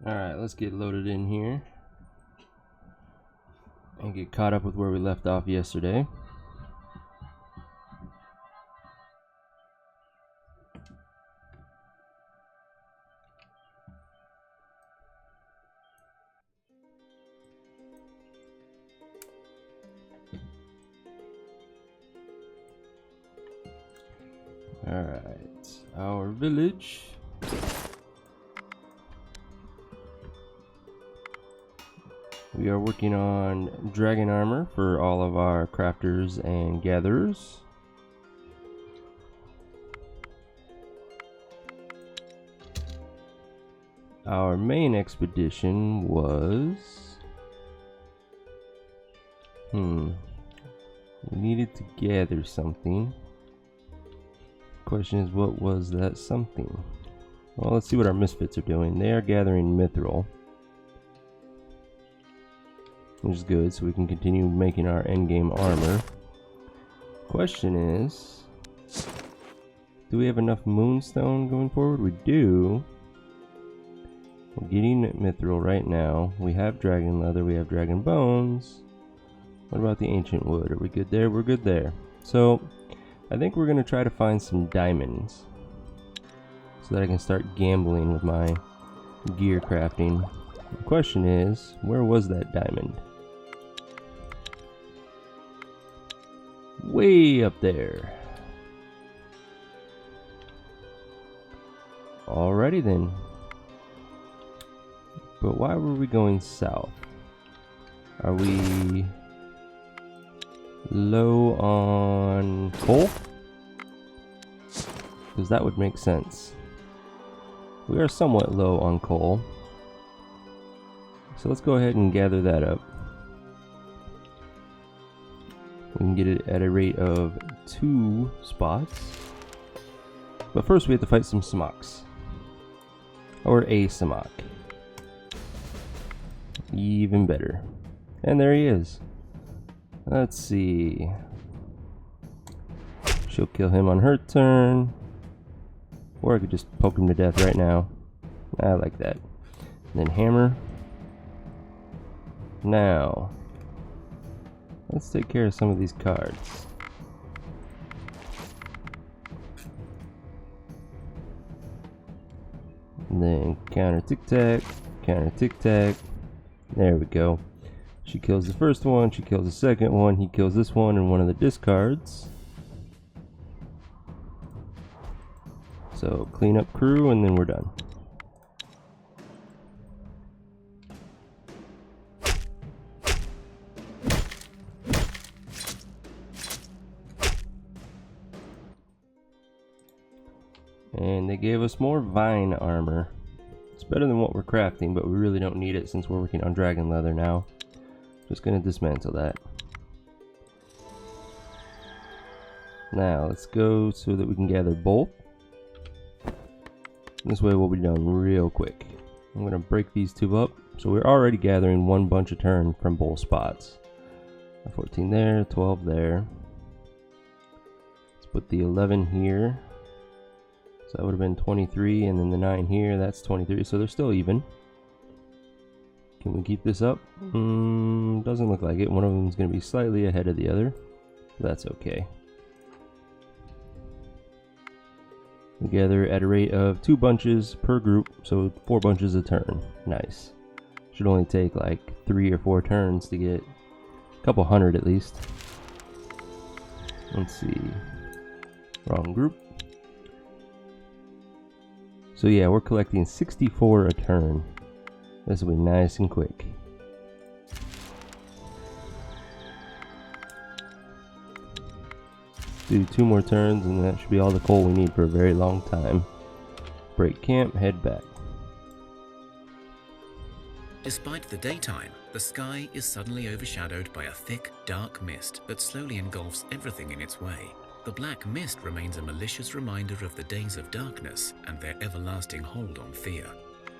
Alright, let's get loaded in here and get caught up with where we left off yesterday. Alright, our village. We are working on dragon armor for all of our crafters and gatherers. Our main expedition was... we needed to gather something. Question is, what was that something? Well, let's see what our misfits are doing. They are gathering mithril, which is good, so we can continue making our endgame armor. Question is, do we have enough moonstone going forward? We do. We're getting mithril right now. We have dragon leather, we have dragon bones. What about the ancient wood? Are we good there? We're good there. So, I think we're going to try to find some diamonds so that I can start gambling with my gear crafting. The question is, where was that diamond? Way up there. Alrighty then. But why were we going south? Are we low on coal? Because that would make sense. We are somewhat low on coal. So let's go ahead and gather that up. We can get it at a rate of 2 spots. But first we have to fight some smocks. Or a smock. Even better. And there he is. Let's see. She'll kill him on her turn. Or I could just poke him to death right now. I like that. And then hammer. Now, let's take care of some of these cards. And then counter tic-tac, counter tic-tac. There we go. She kills the first one, she kills the second one, he kills this one and one of the discards. So clean up crew and then we're done. And they gave us more vine armor. It's better than what we're crafting, but we really don't need it since we're working on dragon leather now. Just gonna dismantle that. Now let's go so that we can gather both. This way we'll be done real quick. I'm gonna break these two up. So we're already gathering one bunch a turn from both spots. 14 there, 12 there. Let's put the 11 here. So that would have been 23, and then the 9 here, that's 23, so they're still even. Can we keep this up? Doesn't look like it. One of them is going to be slightly ahead of the other. That's okay. We gather at a rate of 2 bunches per group, so 4 bunches a turn. Nice. Should only take like 3 or 4 turns to get a couple hundred at least. Let's see. Wrong group. So yeah, we're collecting 64 a turn. This will be nice and quick. Do 2 more turns and that should be all the coal we need for a very long time. Break camp, head back. Despite the daytime, the sky is suddenly overshadowed by a thick, dark mist that slowly engulfs everything in its way. The black mist remains a malicious reminder of the days of darkness and their everlasting hold on Thea.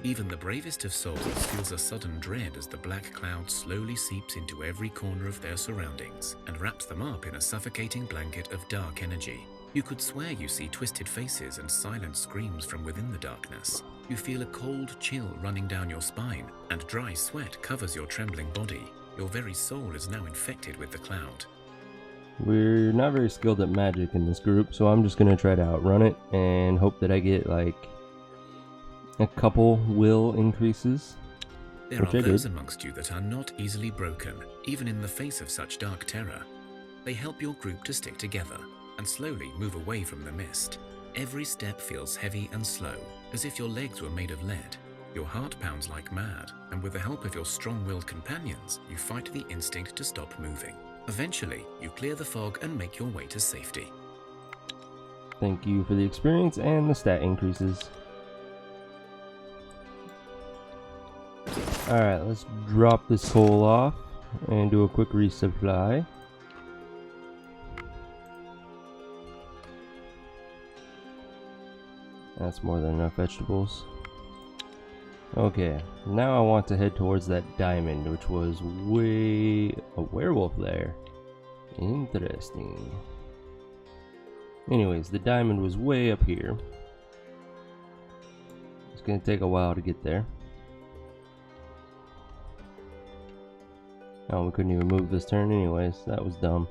Even the bravest of souls feels a sudden dread as the black cloud slowly seeps into every corner of their surroundings and wraps them up in a suffocating blanket of dark energy. You could swear you see twisted faces and silent screams from within the darkness. You feel a cold chill running down your spine, and dry sweat covers your trembling body. Your very soul is now infected with the cloud. We're not very skilled at magic in this group, so I'm just gonna try to outrun it and hope that I get like a couple will increases. There are those amongst you that are not easily broken, even in the face of such dark terror. They help your group to stick together and slowly move away from the mist. Every step feels heavy and slow, as if your legs were made of lead. Your heart pounds like mad, and with the help of your strong-willed companions, you fight the instinct to stop moving. Eventually, you clear the fog and make your way to safety. Thank you for the experience and the stat increases. Alright, let's drop this coal off and do a quick resupply. That's more than enough vegetables. Okay, now I want to head towards that diamond, which was a werewolf there. Interesting. Anyways, the diamond was way up here. It's gonna take a while to get there. Oh, we couldn't even move this turn anyways. That was dumb.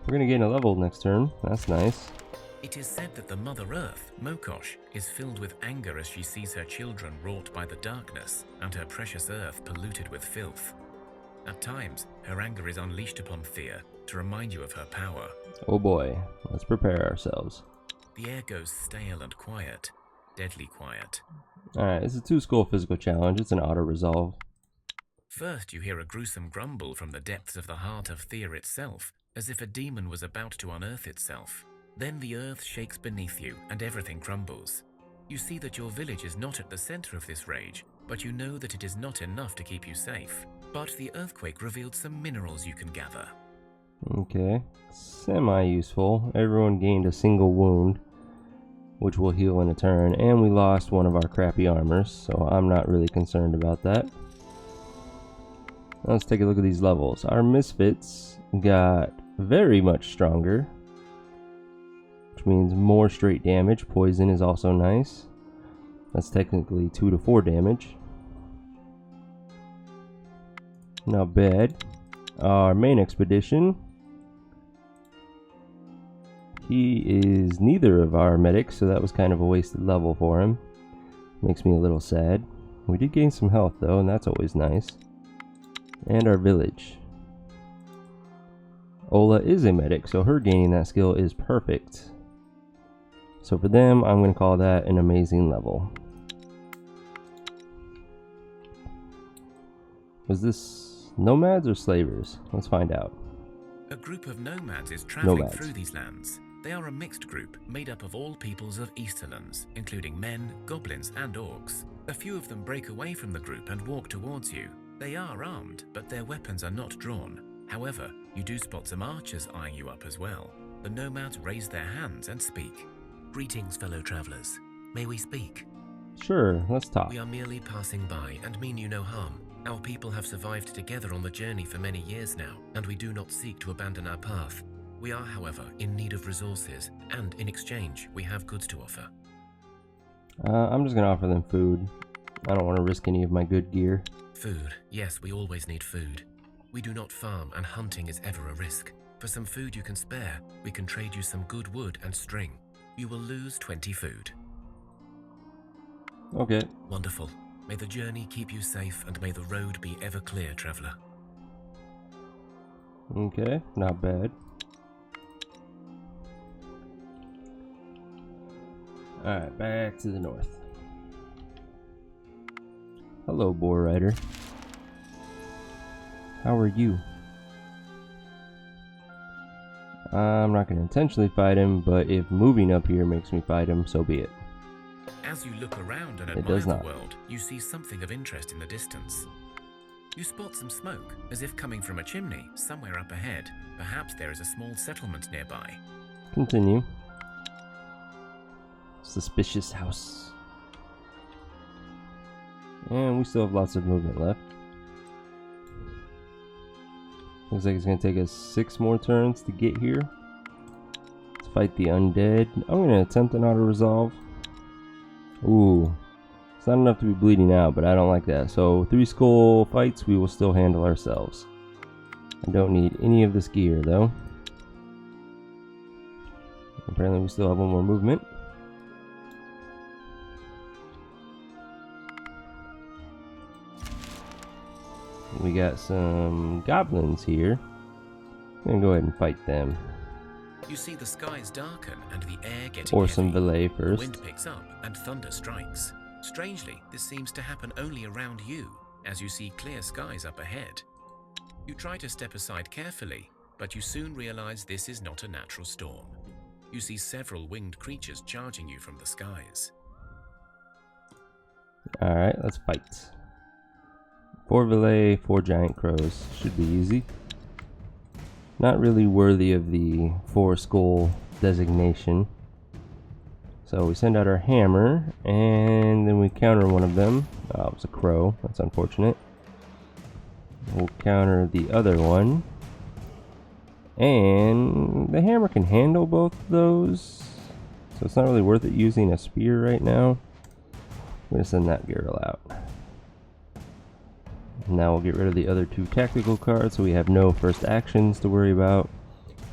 We're gonna gain a level next turn. That's nice. It is said that the Mother Earth, Mokosh, is filled with anger as she sees her children wrought by the darkness and her precious earth polluted with filth. At times, her anger is unleashed upon Thea to remind you of her power. Oh boy, let's prepare ourselves. The air goes stale and quiet, deadly quiet. Alright, it's a 2-skull physical challenge. It's an auto-resolve. First, you hear a gruesome grumble from the depths of the heart of Thea itself, as if a demon was about to unearth itself. Then the earth shakes beneath you and everything crumbles. You see that your village is not at the center of this rage, but you know that it is not enough to keep you safe. But the earthquake revealed some minerals you can gather. Okay, semi-useful. Everyone gained a single wound, which will heal in a turn, and we lost one of our crappy armors, so I'm not really concerned about that. Let's take a look at these levels. Our misfits got very much stronger, which means more straight damage. Poison is also nice. That's technically 2 to 4 damage. Not bad. Our main expedition, he is neither of our medics, so that was kind of a wasted level for him. Makes me a little sad. We did gain some health though, and that's always nice. And our village. Ola is a medic, so her gaining that skill is perfect. So for them, I'm going to call that an amazing level. Was this nomads or slavers? Let's find out. A group of nomads is traveling through these lands. They are a mixed group made up of all peoples of Easterlands, including men, goblins, and orcs. A few of them break away from the group and walk towards you. They are armed, but their weapons are not drawn. However, you do spot some archers eyeing you up as well. The nomads raise their hands and speak. Greetings, fellow travelers. May we speak? Sure, let's talk. We are merely passing by and mean you no harm. Our people have survived together on the journey for many years now, and we do not seek to abandon our path. We are, however, in need of resources, and in exchange, we have goods to offer. I'm just going to offer them food. I don't want to risk any of my good gear. Food. Yes, we always need food. We do not farm, and hunting is ever a risk. For some food you can spare, we can trade you some good wood and string. You will lose 20 food. Okay. Wonderful. May the journey keep you safe, and may the road be ever clear, traveler. Okay, not bad. Alright, back to the north. Hello, Boar Rider. How are you? I'm not going to intentionally fight him, but if moving up here makes me fight him, so be it. As you look around and admire the world, you see something of interest in the distance. You spot some smoke, as if coming from a chimney somewhere up ahead. Perhaps there is a small settlement nearby. Continue. Suspicious house. And we still have lots of movement left. Looks like it's going to take us 6 more turns to get here. Let's fight the undead. I'm going to attempt an auto-resolve. Ooh. It's not enough to be bleeding out, but I don't like that. So 3 skull fights we will still handle ourselves. I don't need any of this gear though. Apparently we still have 1 more movement. We got some goblins here. I'm gonna go ahead and fight them. You see the skies darken and the air getting Or heavy. some valet The first. wind picks up and thunder strikes. Strangely, this seems to happen only around you, as you see clear skies up ahead. You try to step aside carefully, but you soon realize this is not a natural storm. You see several winged creatures charging you from the skies. Alright, let's fight. 4 valet, 4 giant crows. Should be easy. Not really worthy of the 4 skull designation. So we send out our hammer, and then we counter one of them. Oh, it was a crow. That's unfortunate. We'll counter the other one. And the hammer can handle both of those. So it's not really worth it using a spear right now. I'm going to send that girl out. Now we'll get rid of the other 2 tactical cards, so we have no first actions to worry about.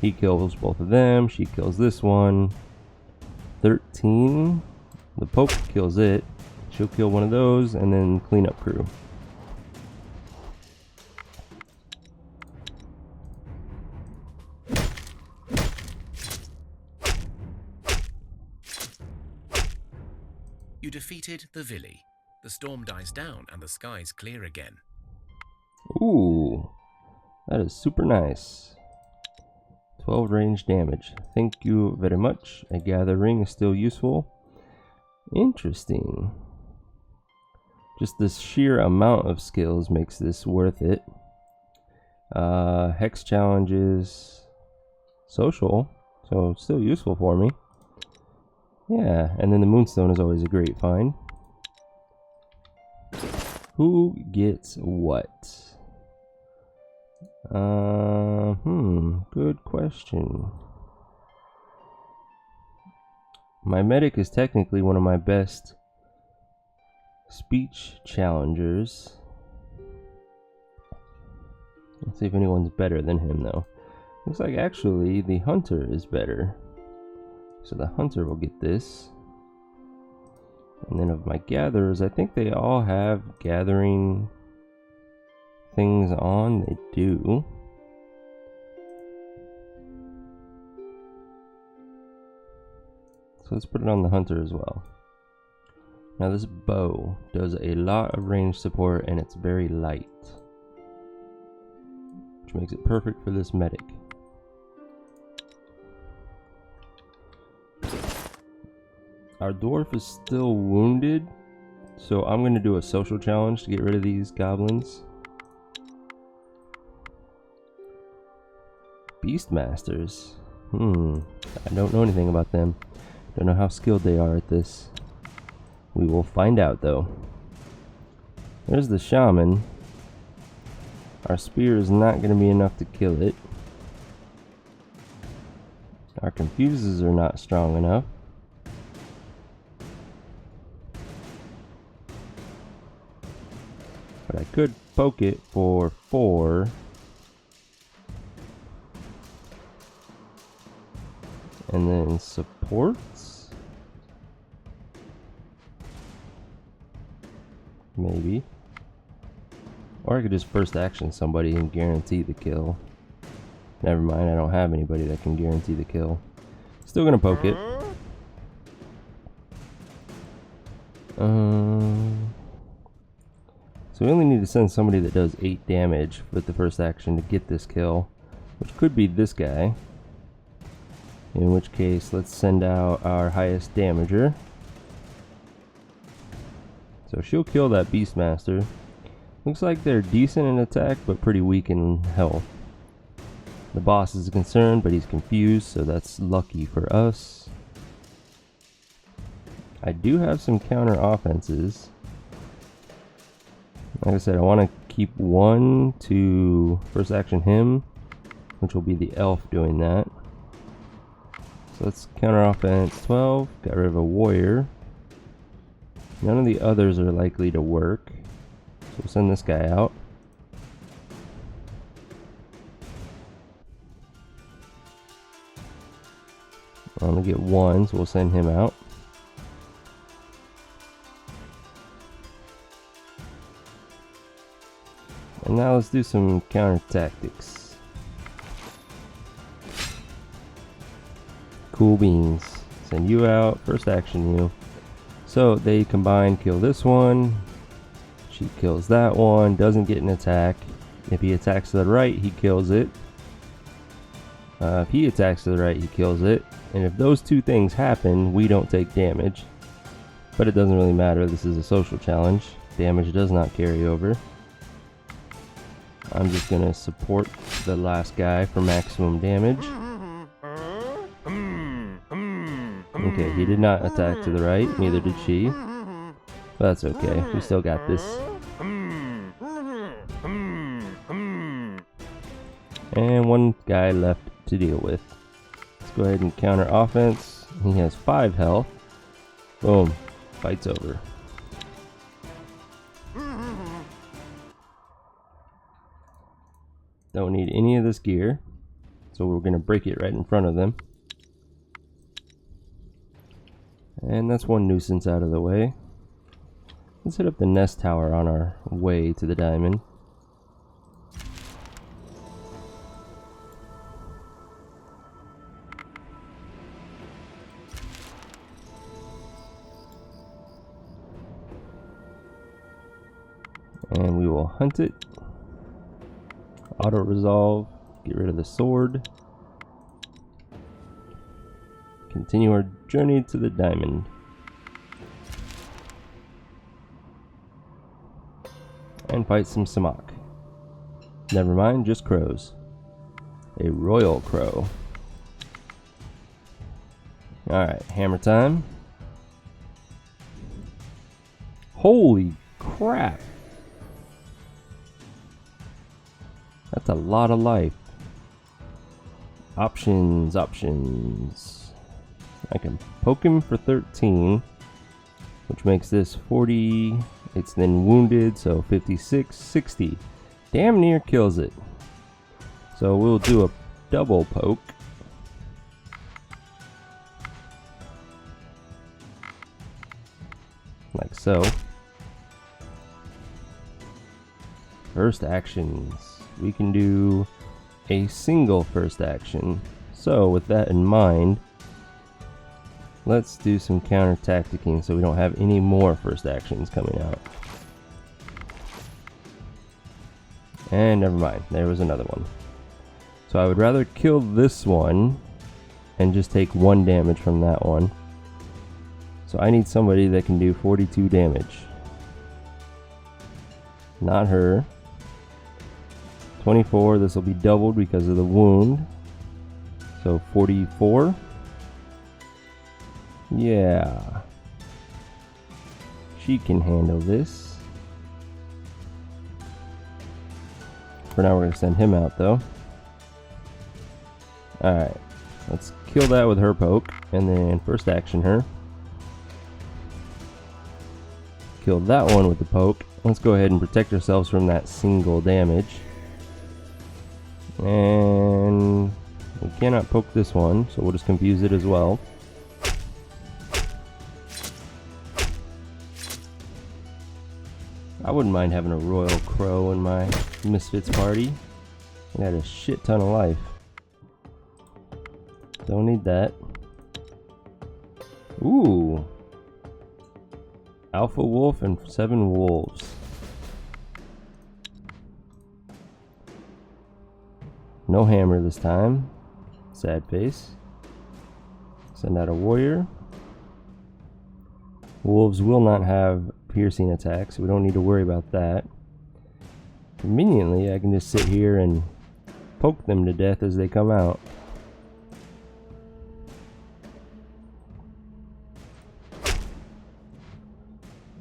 He kills both of them. She kills this one. 13. The Pope kills it. She'll kill one of those, and then cleanup crew. You defeated the Villi. The storm dies down and the skies clear again. Ooh, that is super nice. 12 range damage. Thank you very much. A gather ring is still useful. Interesting. Just the sheer amount of skills makes this worth it. Hex challenges. Social. So still useful for me. Yeah, and then the moonstone is always a great find. Who gets what? Good question. My medic is technically one of my best speech challengers. Let's see if anyone's better than him though. Looks like actually the hunter is better. So the hunter will get this. And then of my gatherers, I think they all have gathering things on. They do. So let's put it on the hunter as well. Now this bow does a lot of range support and it's very light, which makes it perfect for this medic. Our dwarf is still wounded, so I'm going to do a social challenge to get rid of these goblins. Beastmasters. I don't know anything about them. Don't know how skilled they are at this. We will find out though. There's the shaman. Our spear is not going to be enough to kill it. Our confuses are not strong enough. But I could poke it for 4. And then supports? Maybe. Or I could just first action somebody and guarantee the kill. Never mind, I don't have anybody that can guarantee the kill. Still gonna poke it. So we only need to send somebody that does 8 damage with the first action to get this kill, which could be this guy. In which case, let's send out our highest damager. So she'll kill that Beastmaster. Looks like they're decent in attack, but pretty weak in health. The boss is concerned, but he's confused, so that's lucky for us. I do have some counter offenses. Like I said, I want to keep 1 to first action him, which will be the elf doing that. So let's counter offense 12. Got rid of a warrior. None of the others are likely to work. So we'll send this guy out. I'm gonna get one, so we'll send him out. And now let's do some counter tactics. Cool beans. Send you out. First action you. So they combine, kill this one. She kills that one. Doesn't get an attack. If he attacks to the right, he kills it. If he attacks to the right, he kills it. And if those two things happen, we don't take damage. But it doesn't really matter. This is a social challenge. Damage does not carry over. I'm just going to support the last guy for maximum damage. Okay, he did not attack to the right. Neither did she. But that's okay. We still got this. And one guy left to deal with. Let's go ahead and counter offense. He has 5 health. Boom. Fight's over. Don't need any of this gear. So we're going to break it right in front of them. And that's one nuisance out of the way. Let's hit up the nest tower on our way to the diamond. And we will hunt it. Auto resolve. Get rid of the sword. Continue our journey to the diamond. And fight some Samach. Never mind, just crows. A royal crow. Alright, hammer time. Holy crap! That's a lot of life. Options, options. I can poke him for 13, which makes this 40. It's then wounded, so 56, 60. Damn near kills it. So we'll do a double poke. Like so. First actions. We can do a single first action. So with that in mind, let's do some counter tacticking so we don't have any more first actions coming out. And never mind, there was another one. So I would rather kill this one and just take 1 damage from that one. So I need somebody that can do 42 damage. Not her. 24, this will be doubled because of the wound. So 44. Yeah. She can handle this. For now we're going to send him out though. Alright. Let's kill that with her poke. And then first action her. Kill that one with the poke. Let's go ahead and protect ourselves from that single damage. And we cannot poke this one, so we'll just confuse it as well. I wouldn't mind having a royal crow in my Misfits party. I got a shit ton of life. Don't need that. Ooh. Alpha wolf and 7 wolves. No hammer this time. Sad face. Send out a warrior. Wolves will not have piercing attacks, so we don't need to worry about that. Conveniently, I can just sit here and poke them to death as they come out.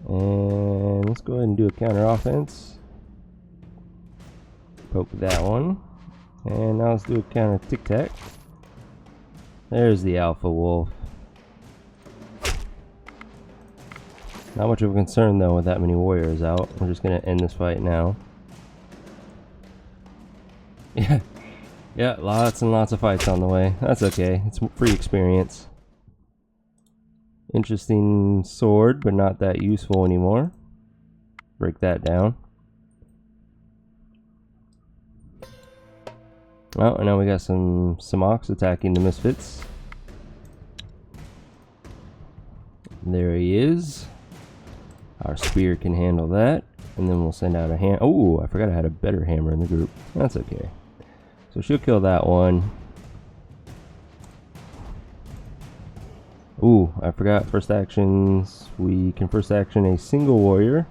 And let's go ahead and do a counter offense. Poke that one. And now let's do a counter tic-tac. There's the alpha wolf. Not much of a concern though with that many warriors out. We're just gonna end this fight now. Yeah, yeah, lots and lots of fights on the way. That's okay. It's free experience. Interesting sword, but not that useful anymore. Break that down. Oh, and now we got some Ox attacking the Misfits. There he is. Our spear can handle that. And then we'll send out a hammer. Oh, I forgot I had a better hammer in the group. That's okay. So she'll kill that one. Ooh, I forgot first actions. We can first action a single warrior.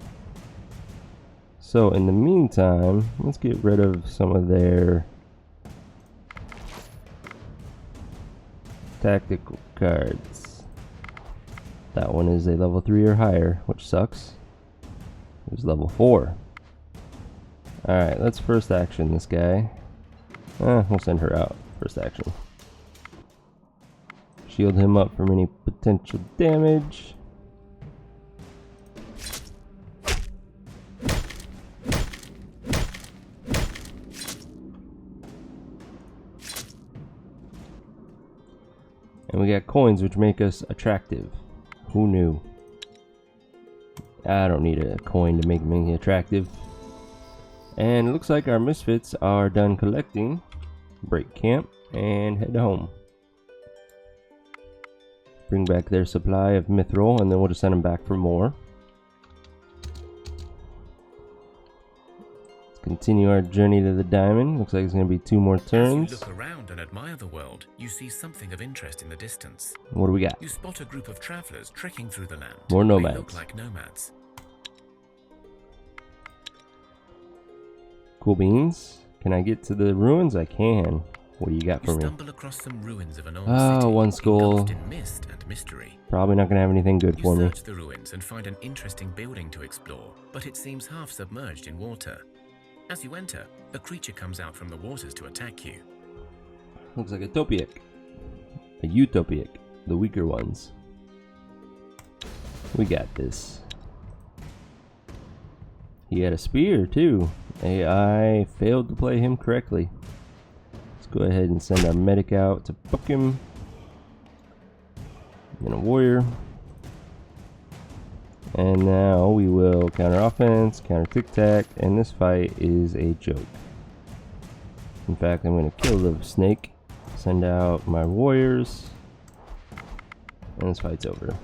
So in the meantime, let's get rid of some of their tactical cards. That one is a level 3 or higher, which sucks. It was level 4. Alright, let's first action this guy. We'll send her out. First action. Shield him up from any potential damage. And we got coins which make us attractive. Who knew? I don't need a coin to make me attractive. And it looks like our misfits are done collecting. Break camp and head home. Bring back their supply of mithril and then we'll just send them back for more. Let's continue our journey to the diamond. Looks like it's going to be 2 more turns. As you look around and admire the world, you see something of interest in the distance. What do we got? You spot a group of travelers trekking through the land. More nomads. They look like nomads. Cool beans. Can I get to the ruins? I can. What do you got for me? You stumble across some ruins of an old city, one skull. engulfed in mist and mystery. Probably not gonna have anything good for me. You search the ruins and find an interesting building to explore, but it seems half submerged in water. As you enter, a creature comes out from the waters to attack you. Looks like a topiak. A utopiak. The weaker ones. We got this. He had a spear too. AI failed to play him correctly. Let's go ahead and send our medic out to book him. And a warrior. And now we will counter offense, counter tic tac, and this fight is a joke. In fact, I'm going to kill the snake, send out my warriors, and this fight's over.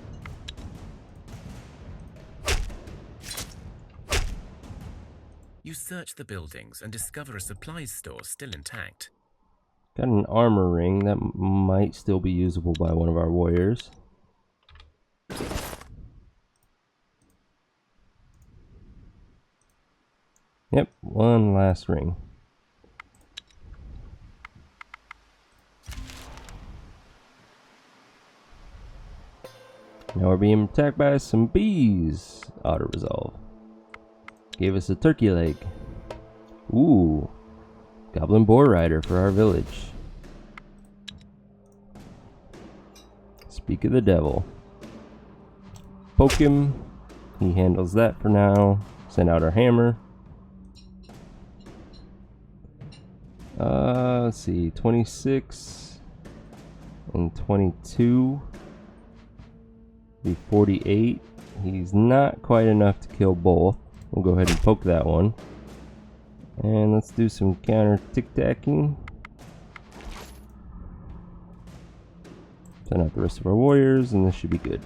You search the buildings and discover a supplies store still intact. Got an armor ring that might still be usable by one of our warriors. Yep, one last ring. Now we're being attacked by some bees. Auto resolve. Gave us a turkey leg. Ooh. Goblin boar rider for our village. Speak of the devil. Poke him. He handles that for now. Send out our hammer. Let's see. 26 and 22. Be 48. He's not quite enough to kill both. We'll go ahead and poke that one. And let's do some counter tic-tacking. Send out the rest of our warriors, and this should be good.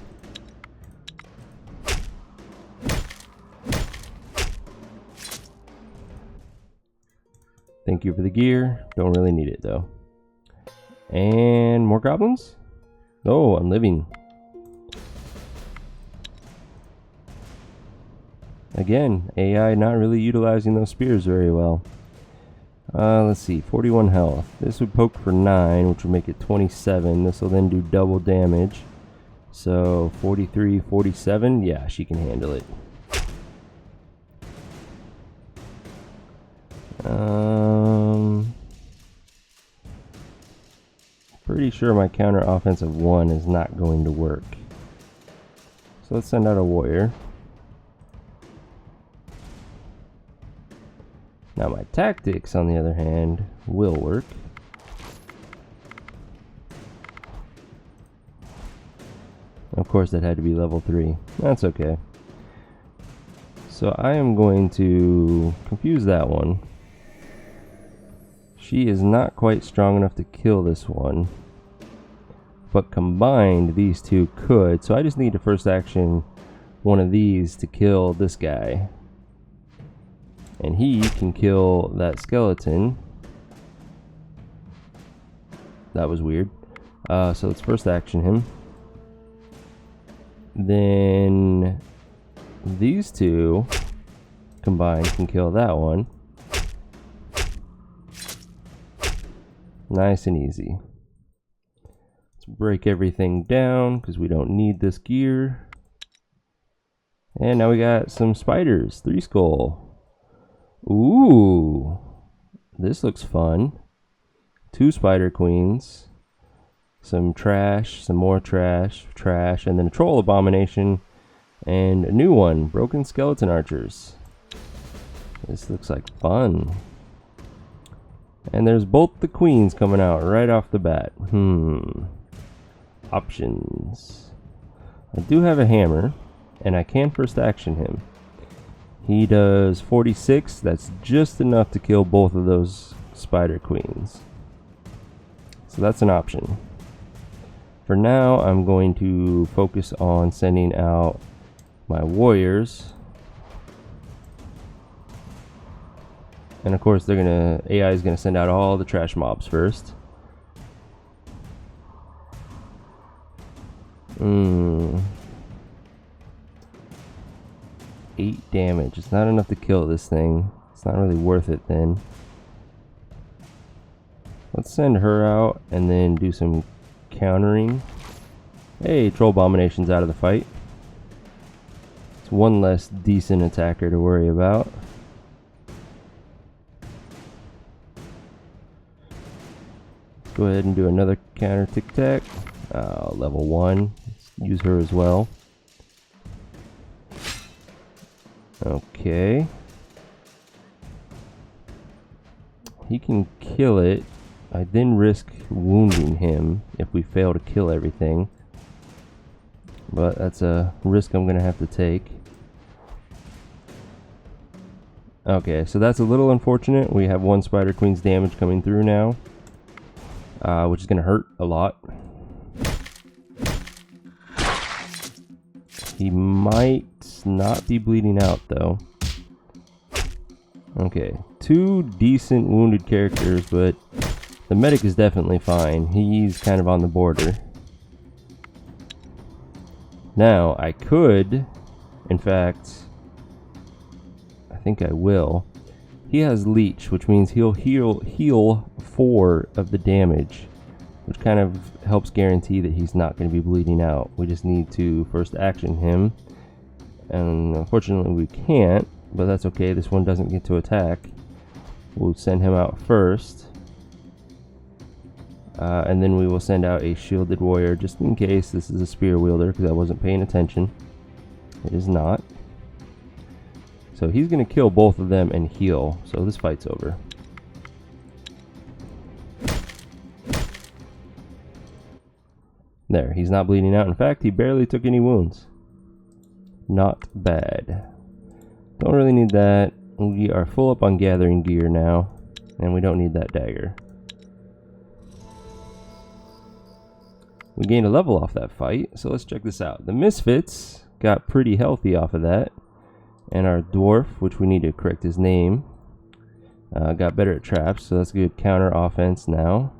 Thank you for the gear. Don't really need it, though. And more goblins? Oh, I'm living. Again, AI not really utilizing those spears very well. Let's see, 41 health. This would poke for 9, which would make it 27. This will then do double damage. So 43, 47. Yeah, she can handle it. Pretty sure my counter offensive 1 is not going to work. So let's send out a warrior. Now my tactics, on the other hand, will work. Of course, that had to be level 3. That's okay. So I am going to confuse that one. She is not quite strong enough to kill this one. But combined, these two could. So I just need to first action one of these to kill this guy. And he can kill that skeleton. That was weird. So let's first action him. Then these two combined can kill that one. Nice and easy. Let's break everything down because we don't need this gear. And now we got some spiders. 3 skull. Ooh, this looks fun. 2 spider queens. Some trash, some more trash, and then a troll abomination, and a new one, broken skeleton archers. This looks like fun. And there's both the queens coming out right off the bat. Options. I do have a hammer, and I can first action him. He does 46. That's just enough to kill both of those spider queens. So that's an option. For now, I'm going to focus on sending out my warriors. And of course, AI is gonna send out all the trash mobs first. 8 damage. It's not enough to kill this thing. It's not really worth it then. Let's send her out and then do some countering. Hey, troll abomination's out of the fight. It's one less decent attacker to worry about. Let's go ahead and do another counter tic tac. Level 1. Let's use her as well. Okay. He can kill it. I then risk wounding him if we fail to kill everything. But that's a risk I'm going to have to take. Okay, so that's a little unfortunate. We have 1 Spider Queen's damage coming through now. Which is going to hurt a lot. He might not be bleeding out though. Okay, 2 decent wounded characters, but the medic is definitely fine. He's kind of on the border. Now, I could, in fact, I think I will. He has leech, which means he'll heal 4 of the damage, which kind of helps guarantee that he's not going to be bleeding out. We just need to first action him. And unfortunately we can't, but that's okay. This one doesn't get to attack. We'll send him out first. And then we will send out a shielded warrior just in case this is a spear wielder, because I wasn't paying attention. It is not. So he's going to kill both of them and heal. So this fight's over. There, he's not bleeding out. In fact, he barely took any wounds. Not bad. Don't really need that. We are full up on gathering gear now, and we don't need that dagger. We gained a level off that fight, so let's check this out. The Misfits got pretty healthy off of that, and our dwarf, which we need to correct his name, got better at traps, so that's good counter offense now.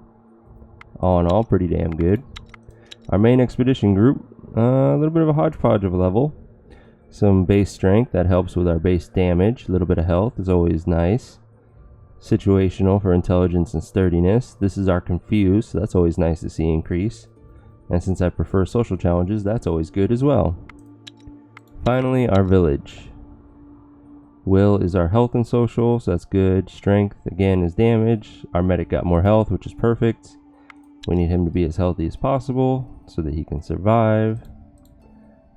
All in all, pretty damn good. Our main expedition group, a little bit of a hodgepodge of a level. Some base strength, that helps with our base damage. A little bit of health is always nice. Situational for intelligence and sturdiness. This is our confused, so that's always nice to see increase. And since I prefer social challenges, that's always good as well. Finally, our village. Will is our health and social, so that's good. Strength, again, is damage. Our medic got more health, which is perfect. We need him to be as healthy as possible so that he can survive.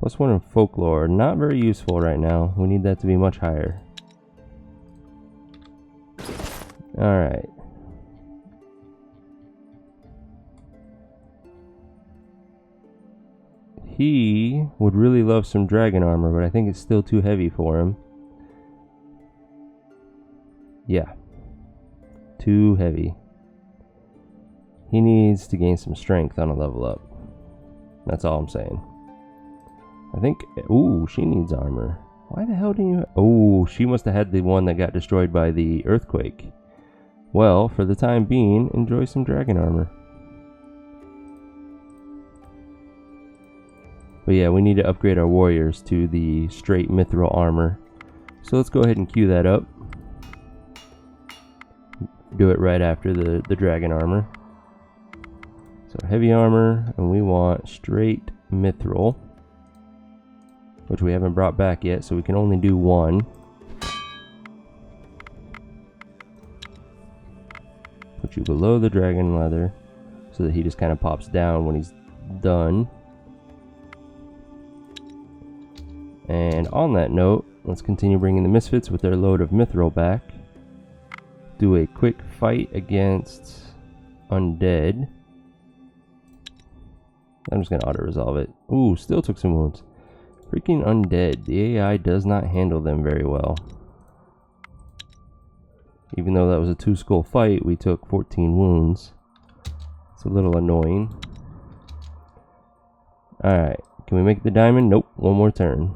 +1 in folklore, not very useful right now. We need that to be much higher. Alright. He would really love some dragon armor, but I think it's still too heavy for him. Yeah. Too heavy. He needs to gain some strength on a level up. That's all I'm saying. I think... Ooh, she needs armor. Why the hell didn't you... Oh, she must have had the one that got destroyed by the earthquake. Well, for the time being, enjoy some dragon armor. But yeah, we need to upgrade our warriors to the straight mithril armor. So let's go ahead and queue that up. Do it right after the dragon armor. So heavy armor, and we want straight mithril, which we haven't brought back yet, so we can only do one. Put you below the dragon leather so that he just kind of pops down when he's done. And on that note, let's continue bringing the misfits with their load of mithril back. Do a quick fight against undead. I'm just going to auto-resolve it. Ooh, still took some wounds. Freaking undead. The AI does not handle them very well. Even though that was a 2-skull fight, we took 14 wounds. It's a little annoying. Alright, can we make the diamond? Nope, one more turn.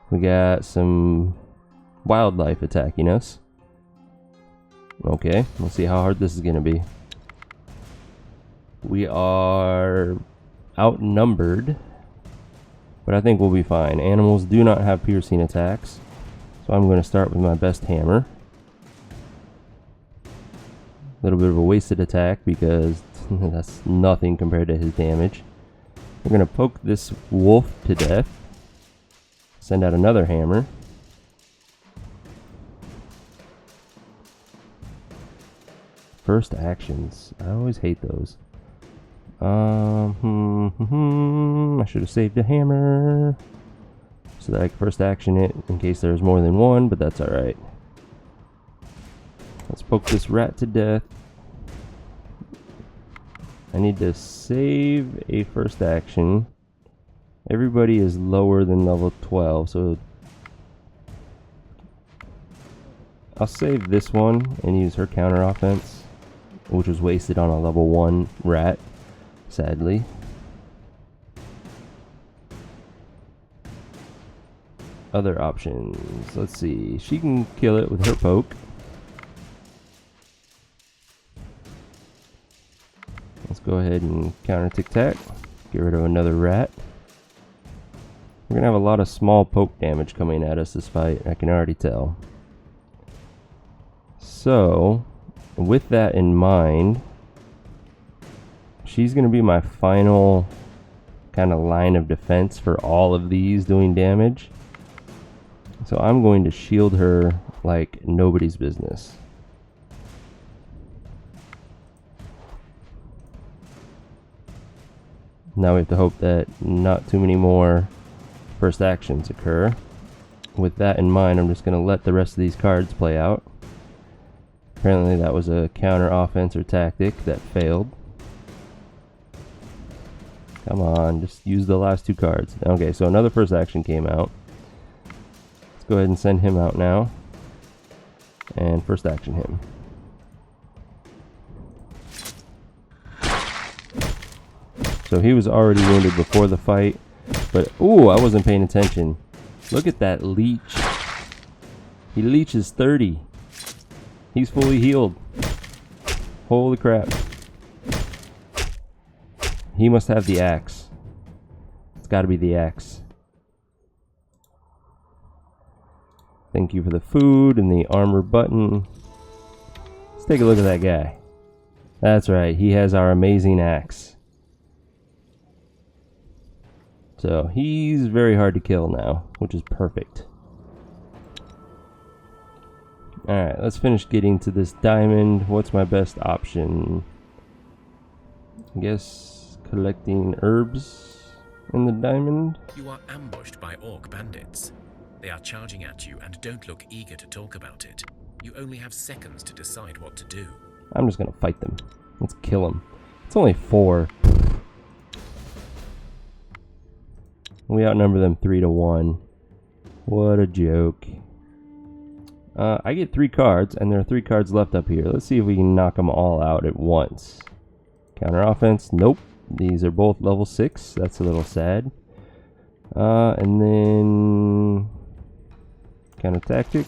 We got some wildlife attacking us. Okay, let's see how hard this is going to be. We are outnumbered, but I think we'll be fine. Animals do not have piercing attacks, so I'm going to start with my best hammer. A little bit of a wasted attack because that's nothing compared to his damage. We're going to poke this wolf to death. Send out another hammer. First actions. I always hate those. I should have saved a hammer so that I could first action it in case there's more than one, but that's alright. Let's poke this rat to death. I need to save a first action. Everybody is lower than level 12, so I'll save this one and use her counter offense, which was wasted on a level 1 rat, sadly. Other options. Let's see. She can kill it with her poke. Let's go ahead and counter tic-tac. Get rid of another rat. We're going to have a lot of small poke damage coming at us this fight, I can already tell. So, with that in mind, she's going to be my final kind of line of defense for all of these doing damage. So I'm going to shield her like nobody's business. Now we have to hope that not too many more first actions occur. With that in mind, I'm just going to let the rest of these cards play out. Apparently that was a counter offense or tactic that failed. Come on, just use the last two cards. Okay, so another first action came out. Let's go ahead and send him out now. And first action him. So he was already wounded before the fight. But, ooh, I wasn't paying attention. Look at that leech. He leeches 30. He's fully healed. Holy crap. He must have the axe. It's got to be the axe. Thank you for the food and the armor button. Let's take a look at that guy. That's right, he has our amazing axe. So he's very hard to kill now, which is perfect. Alright, let's finish getting to this diamond. What's my best option? I guess collecting herbs. in the diamond? You are ambushed by orc bandits. They are charging at you and don't look eager to talk about it. You only have seconds to decide what to do. I'm just gonna fight them. Let's kill them. It's only 4. We outnumber them 3-1. What a joke. I get 3 cards, and there are 3 cards left up here. Let's see if we can knock them all out at once. Counter offense, nope. These are both level 6. That's a little sad. And then counter tactic.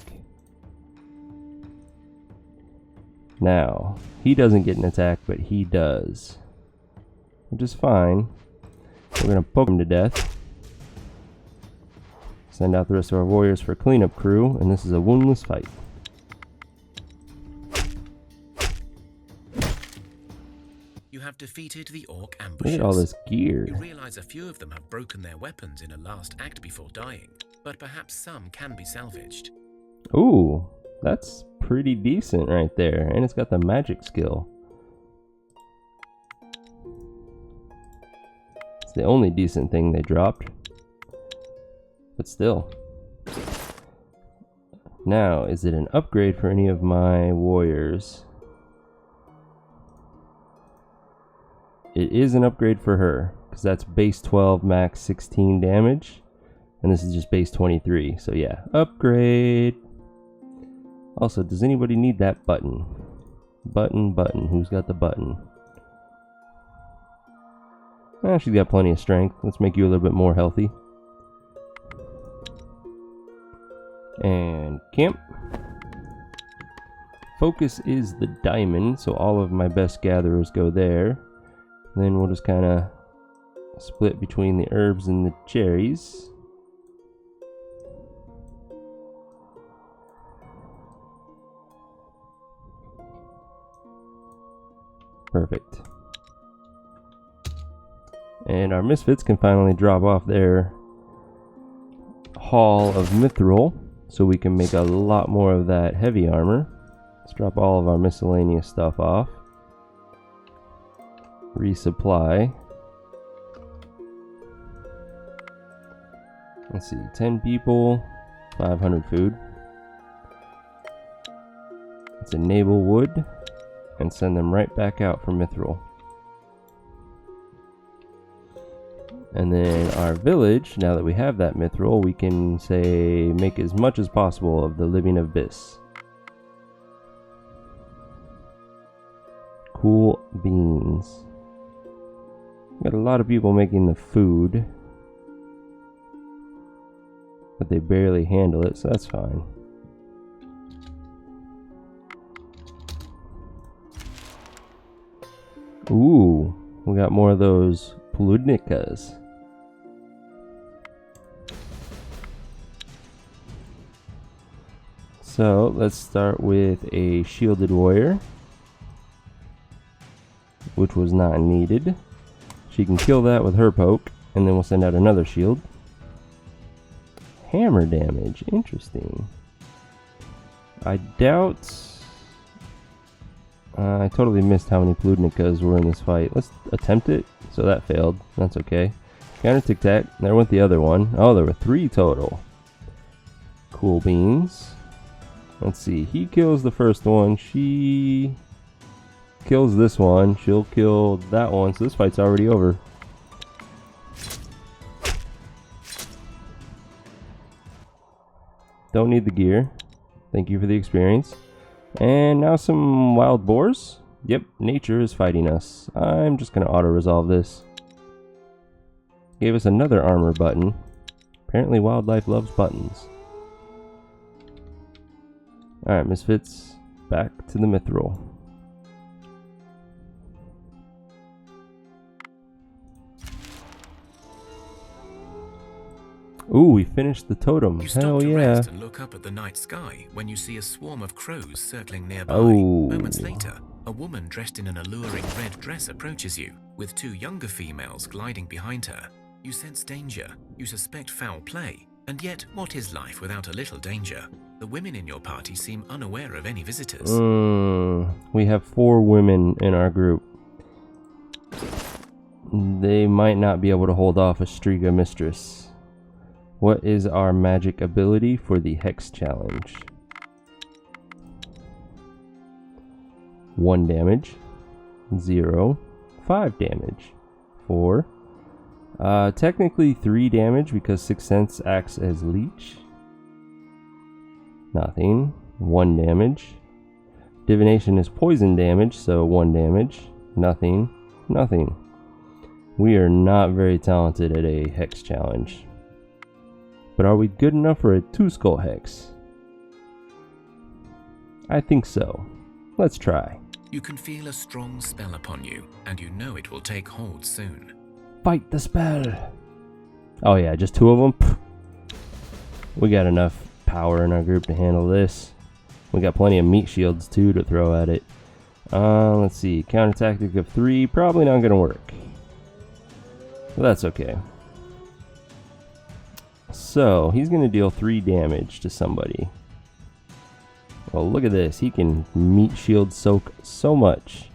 Now, he doesn't get an attack, but he does. Which is fine. We're gonna poke him to death. Send out the rest of our warriors for cleanup crew, and this is a woundless fight. You have defeated the orc Look ambushers. at all this gear. You realize a few of them have broken their weapons in a last act before dying, but perhaps some can be salvaged. Ooh, that's pretty decent right there, and it's got the magic skill. It's the only decent thing they dropped. But still. Now, is it an upgrade for any of my warriors? It is an upgrade for her, because that's base 12, max 16 damage. And this is just base 23, so yeah, upgrade. Also, does anybody need that button? Button. Who's got the button? She's got plenty of strength. Let's make you a little bit more healthy. And camp. Focus is the diamond, so all of my best gatherers go there. Then we'll just kind of split between the herbs and the cherries. Perfect. And our misfits can finally drop off their haul of mithril, so we can make a lot more of that heavy armor. Let's drop all of our miscellaneous stuff off. Resupply. Let's see, 10 people, 500 food. Let's enable wood and send them right back out for mithril. And then our village, now that we have that mithril, we can say make as much as possible of the living abyss. Cool beans. Got a lot of people making the food, but they barely handle it, so that's fine. Ooh, we got more of those pludnicas. So let's start with a shielded warrior, which was not needed. She can kill that with her poke, and then we'll send out another shield. Hammer damage, interesting. I doubt... I totally missed how many pludnicas were in this fight. Let's attempt it. So that failed. That's okay. Counter tic-tac. There went the other one. Oh, there were 3 total. Cool beans. Let's see. He kills the first one. She kills this one. She'll kill that one. So this fight's already over. Don't need the gear. Thank you for the experience. And now some wild boars. Yep, nature is fighting us. I'm just going to auto-resolve this. Gave us another armor button. Apparently wildlife loves buttons. Alright, misfits. Back to the mithril. Ooh, we finished the totem. You stop Hell to yeah. rest and look up at the night sky when you see a swarm of crows circling nearby. Oh. Moments later, a woman dressed in an alluring red dress approaches you, with 2 younger females gliding behind her. You sense danger, you suspect foul play, and yet what is life without a little danger? The women in your party seem unaware of any visitors. We have 4 women in our group. They might not be able to hold off a Striga Mistress. What is our magic ability for the Hex Challenge? 1 damage, 0, 5 damage, 4. Technically 3 damage because Sixth Sense acts as leech. Nothing. 1 damage. Divination is poison damage, so 1 damage. Nothing. Nothing. We are not very talented at a Hex Challenge. But are we good enough for a 2-skull Hex? I think so. Let's try. You can feel a strong spell upon you, and you know it will take hold soon. Fight the spell! Oh yeah, just 2 of them? Pfft. We got enough power in our group to handle this. We got plenty of meat shields too to throw at it. Let's see, counter tactic of 3, probably not gonna work. But that's okay. So, he's gonna deal 3 damage to somebody. Well, look at this. He can meat shield soak so much.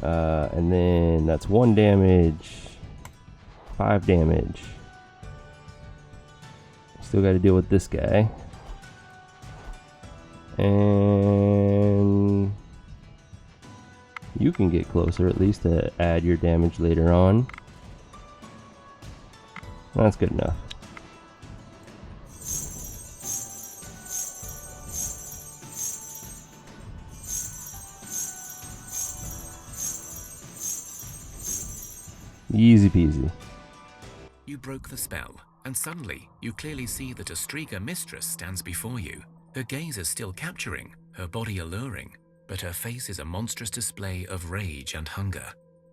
And then that's 1 damage. 5 damage. Still got to deal with this guy. And you can get closer at least to add your damage later on. That's good enough. Easy peasy. You broke the spell, and suddenly you clearly see that a Striga Mistress stands before you. Her gaze is still capturing, her body alluring, but her face is a monstrous display of rage and hunger.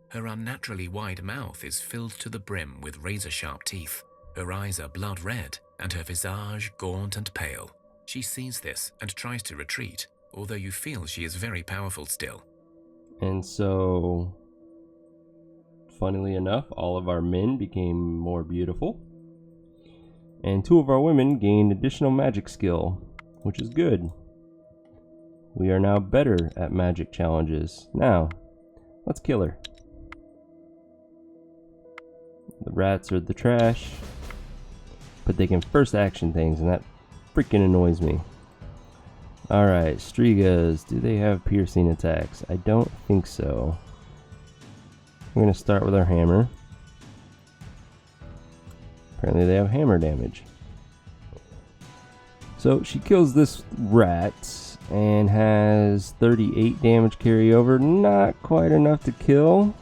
Her unnaturally wide mouth is filled to the brim with razor-sharp teeth. Her eyes are blood red, and her visage gaunt and pale. She sees this and tries to retreat, although you feel she is very powerful still. And so, funnily enough, all of our men became more beautiful. And 2 of our women gained additional magic skill, which is good. We are now better at magic challenges. Now, let's kill her. The rats are the trash, but they can first action things, and that freaking annoys me. Alright, Strigas, do they have piercing attacks? I don't think so. We're going to start with our hammer. Apparently they have hammer damage. So she kills this rat and has 38 damage carryover. Not quite enough to kill.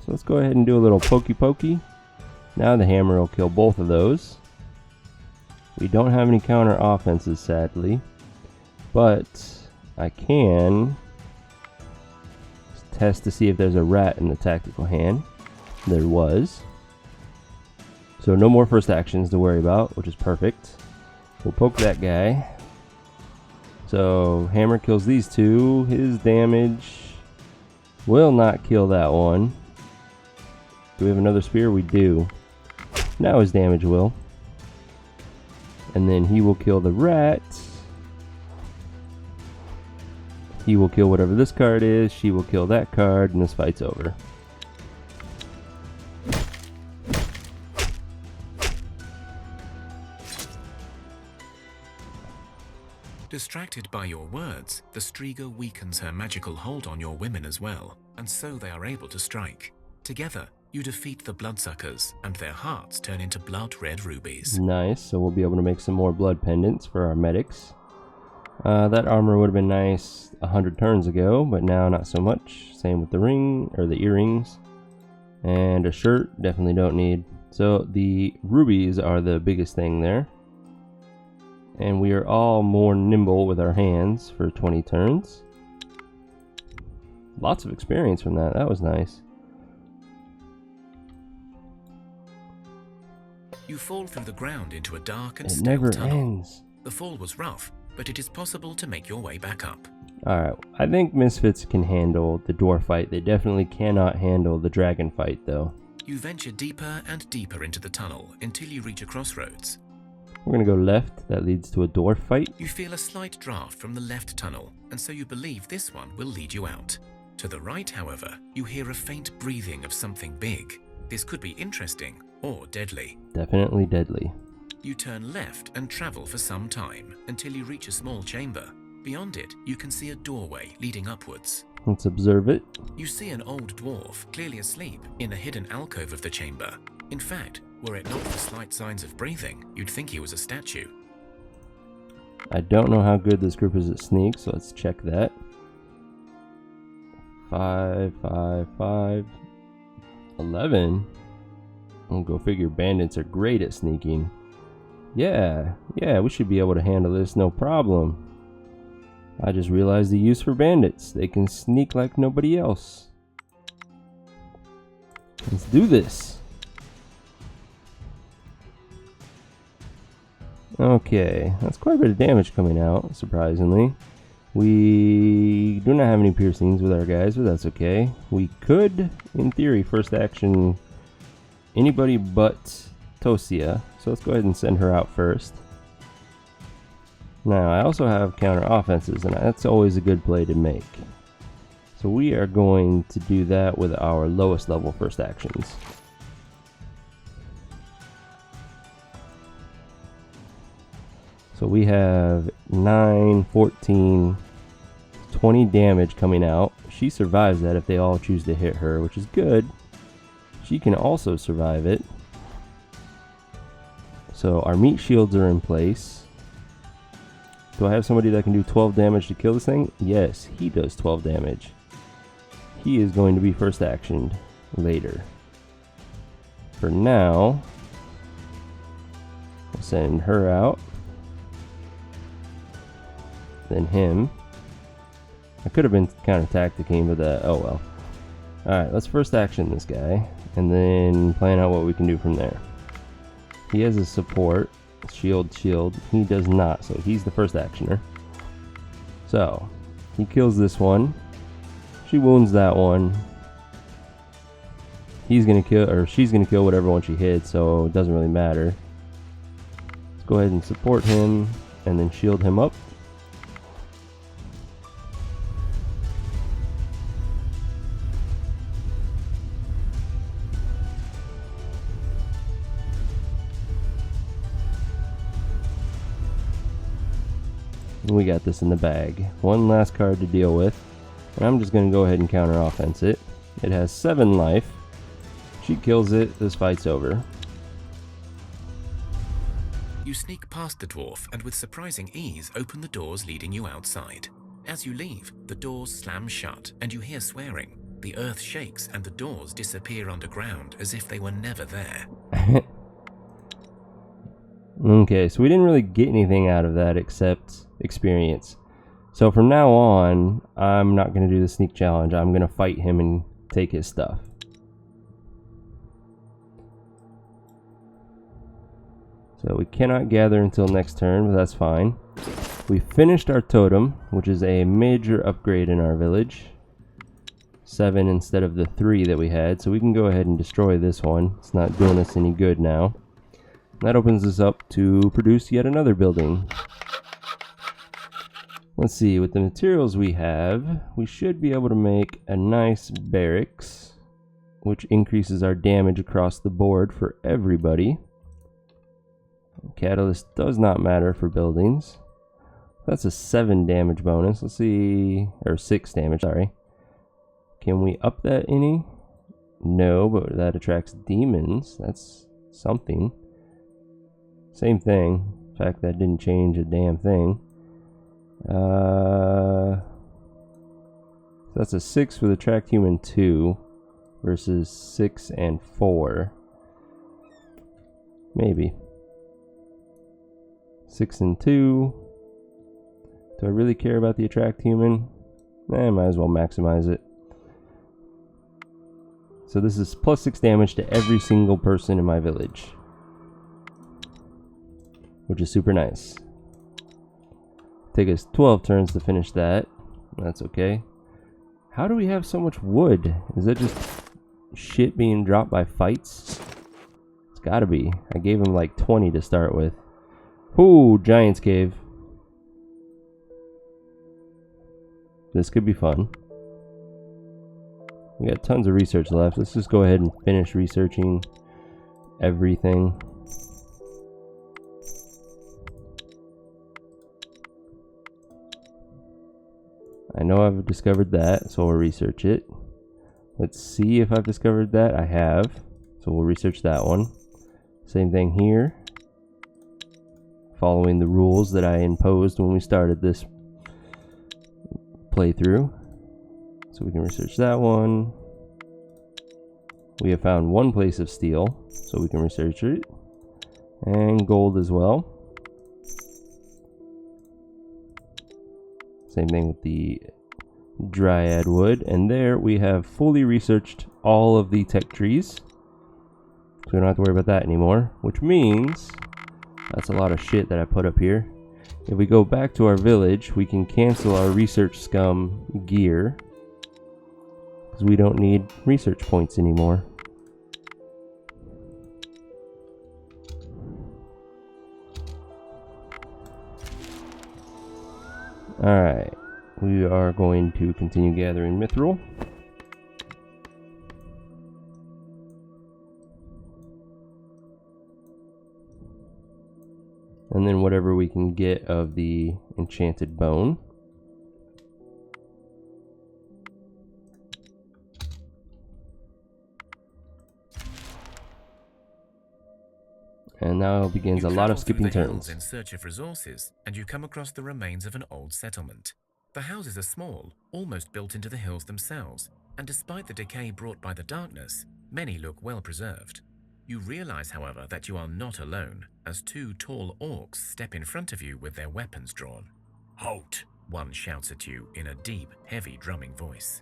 So let's go ahead and do a little pokey pokey. Now the hammer will kill both of those. We don't have any counter offenses, sadly. But I can test to see if there's a rat in the tactical hand. There was. So no more first actions to worry about, which is perfect. We'll poke that guy. So hammer kills these 2. His damage will not kill that one. Do we have another spear? We do. Now his damage will. And then he will kill the rat. He will kill whatever this card is. She will kill that card, and this fight's over. Distracted by your words, the Striga weakens her magical hold on your women as well, and so they are able to strike. Together, you defeat the bloodsuckers, and their hearts turn into blood-red rubies. Nice, so we'll be able to make some more blood pendants for our medics. That armor would have been nice 100 turns ago, but now not so much. Same with the ring, or the earrings. And a shirt, definitely don't need. So the rubies are the biggest thing there. And we are all more nimble with our hands for 20 turns. Lots of experience from that. That was nice. You fall through the ground into a dark and It stale never tunnel. ends. The fall was rough, but it is possible to make your way back up. Alright, I think Misfits can handle the dwarf fight. They definitely cannot handle the dragon fight, though. You venture deeper and deeper into the tunnel until you reach a crossroads. We're gonna go left. That leads to a dwarf fight. You feel a slight draft from the left tunnel, and so you believe this one will lead you out. To the right, however, you hear a faint breathing of something big. This could be interesting or deadly. Definitely deadly. You turn left and travel for some time until you reach a small chamber. Beyond it, you can see a doorway leading upwards. Let's observe it. You see an old dwarf, clearly asleep, in a hidden alcove of the chamber. In fact, were it not for slight signs of breathing, you'd think he was a statue. I don't know how good this group is at sneak, so let's check that. 5, 5, 5, 11. I'll go figure bandits are great at sneaking. Yeah, we should be able to handle this, no problem. I just realized the use for bandits. They can sneak like nobody else. Let's do this. Okay, that's quite a bit of damage coming out, surprisingly. We do not have any piercings with our guys, but that's okay. We could, in theory, first action anybody but Thea. So let's go ahead and send her out first. Now, I also have counter offenses, and that's always a good play to make. So we are going to do that with our lowest level first actions. So we have 9, 14, 20 damage coming out. She survives that if they all choose to hit her, which is good. She can also survive it. So our meat shields are in place. Do I have somebody that can do 12 damage to kill this thing? Yes, he does 12 damage. He is going to be first actioned later. For now, I'll send her out. Then him. I could have been counter-tacticking, but oh well. Alright, let's first action this guy, and then plan out what we can do from there. He has a support. Shield. He does not, so he's the first actioner. So, he kills this one. She wounds that one. He's gonna kill, or she's gonna kill whatever one she hits, so it doesn't really matter. Let's go ahead and support him, and then shield him up. We got this in the bag. One last card to deal with, and I'm just going to go ahead and counter offense it. It has 7 life. She kills it. This fight's over. You sneak past the dwarf and with surprising ease open the doors leading you outside. As you leave, the doors slam shut and you hear swearing. The earth shakes and the doors disappear underground as if they were never there. Okay, so we didn't really get anything out of that except experience. So from now on, I'm not going to do the sneak challenge. I'm going to fight him and take his stuff. So we cannot gather until next turn, but that's fine. We finished our totem, which is a major upgrade in our village. 7 instead of the 3 that we had, so we can go ahead and destroy this one. It's not doing us any good now. That opens us up to produce yet another building. Let's see, with the materials we have, we should be able to make a nice barracks, which increases our damage across the board for everybody. Catalyst does not matter for buildings. That's a 7 damage bonus. Let's see, or 6 damage, sorry. Can we up that any? No, but that attracts demons. That's something. Same thing. In fact, that didn't change a damn thing. That's a 6 with attract human 2 versus 6 and 4. Maybe. 6 and 2. Do I really care about the attract human? Might as well maximize it. So this is plus 6 damage to every single person in my village, which is super nice. Take us 12 turns to finish that. That's okay. How do we have so much wood? Is that just shit being dropped by fights? It's gotta be. I gave him like 20 to start with. Ooh, Giant's Cave. This could be fun. We got tons of research left. Let's just go ahead and finish researching everything. I know I've discovered that, so we'll research it. Let's see if I've discovered that. I have, so we'll research that one. Same thing here. Following the rules that I imposed when we started this playthrough. So we can research that one. We have found one place of steel, so we can research it. And gold as well. Same thing with the dryad wood. And there we have fully researched all of the tech trees. So we don't have to worry about that anymore. Which means that's a lot of shit that I put up here. If we go back to our village, we can cancel our research scum gear. Because we don't need research points anymore. Alright, we are going to continue gathering mithril. And then whatever we can get of the enchanted bone. And now begins a lot of skipping turns. In search of resources, and you come across the remains of an old settlement. The houses are small, almost built into the hills themselves, and despite the decay brought by the darkness, many look well preserved. You realize, however, that you are not alone, as two tall orcs step in front of you with their weapons drawn. "Halt!" one shouts at you in a deep, heavy drumming voice.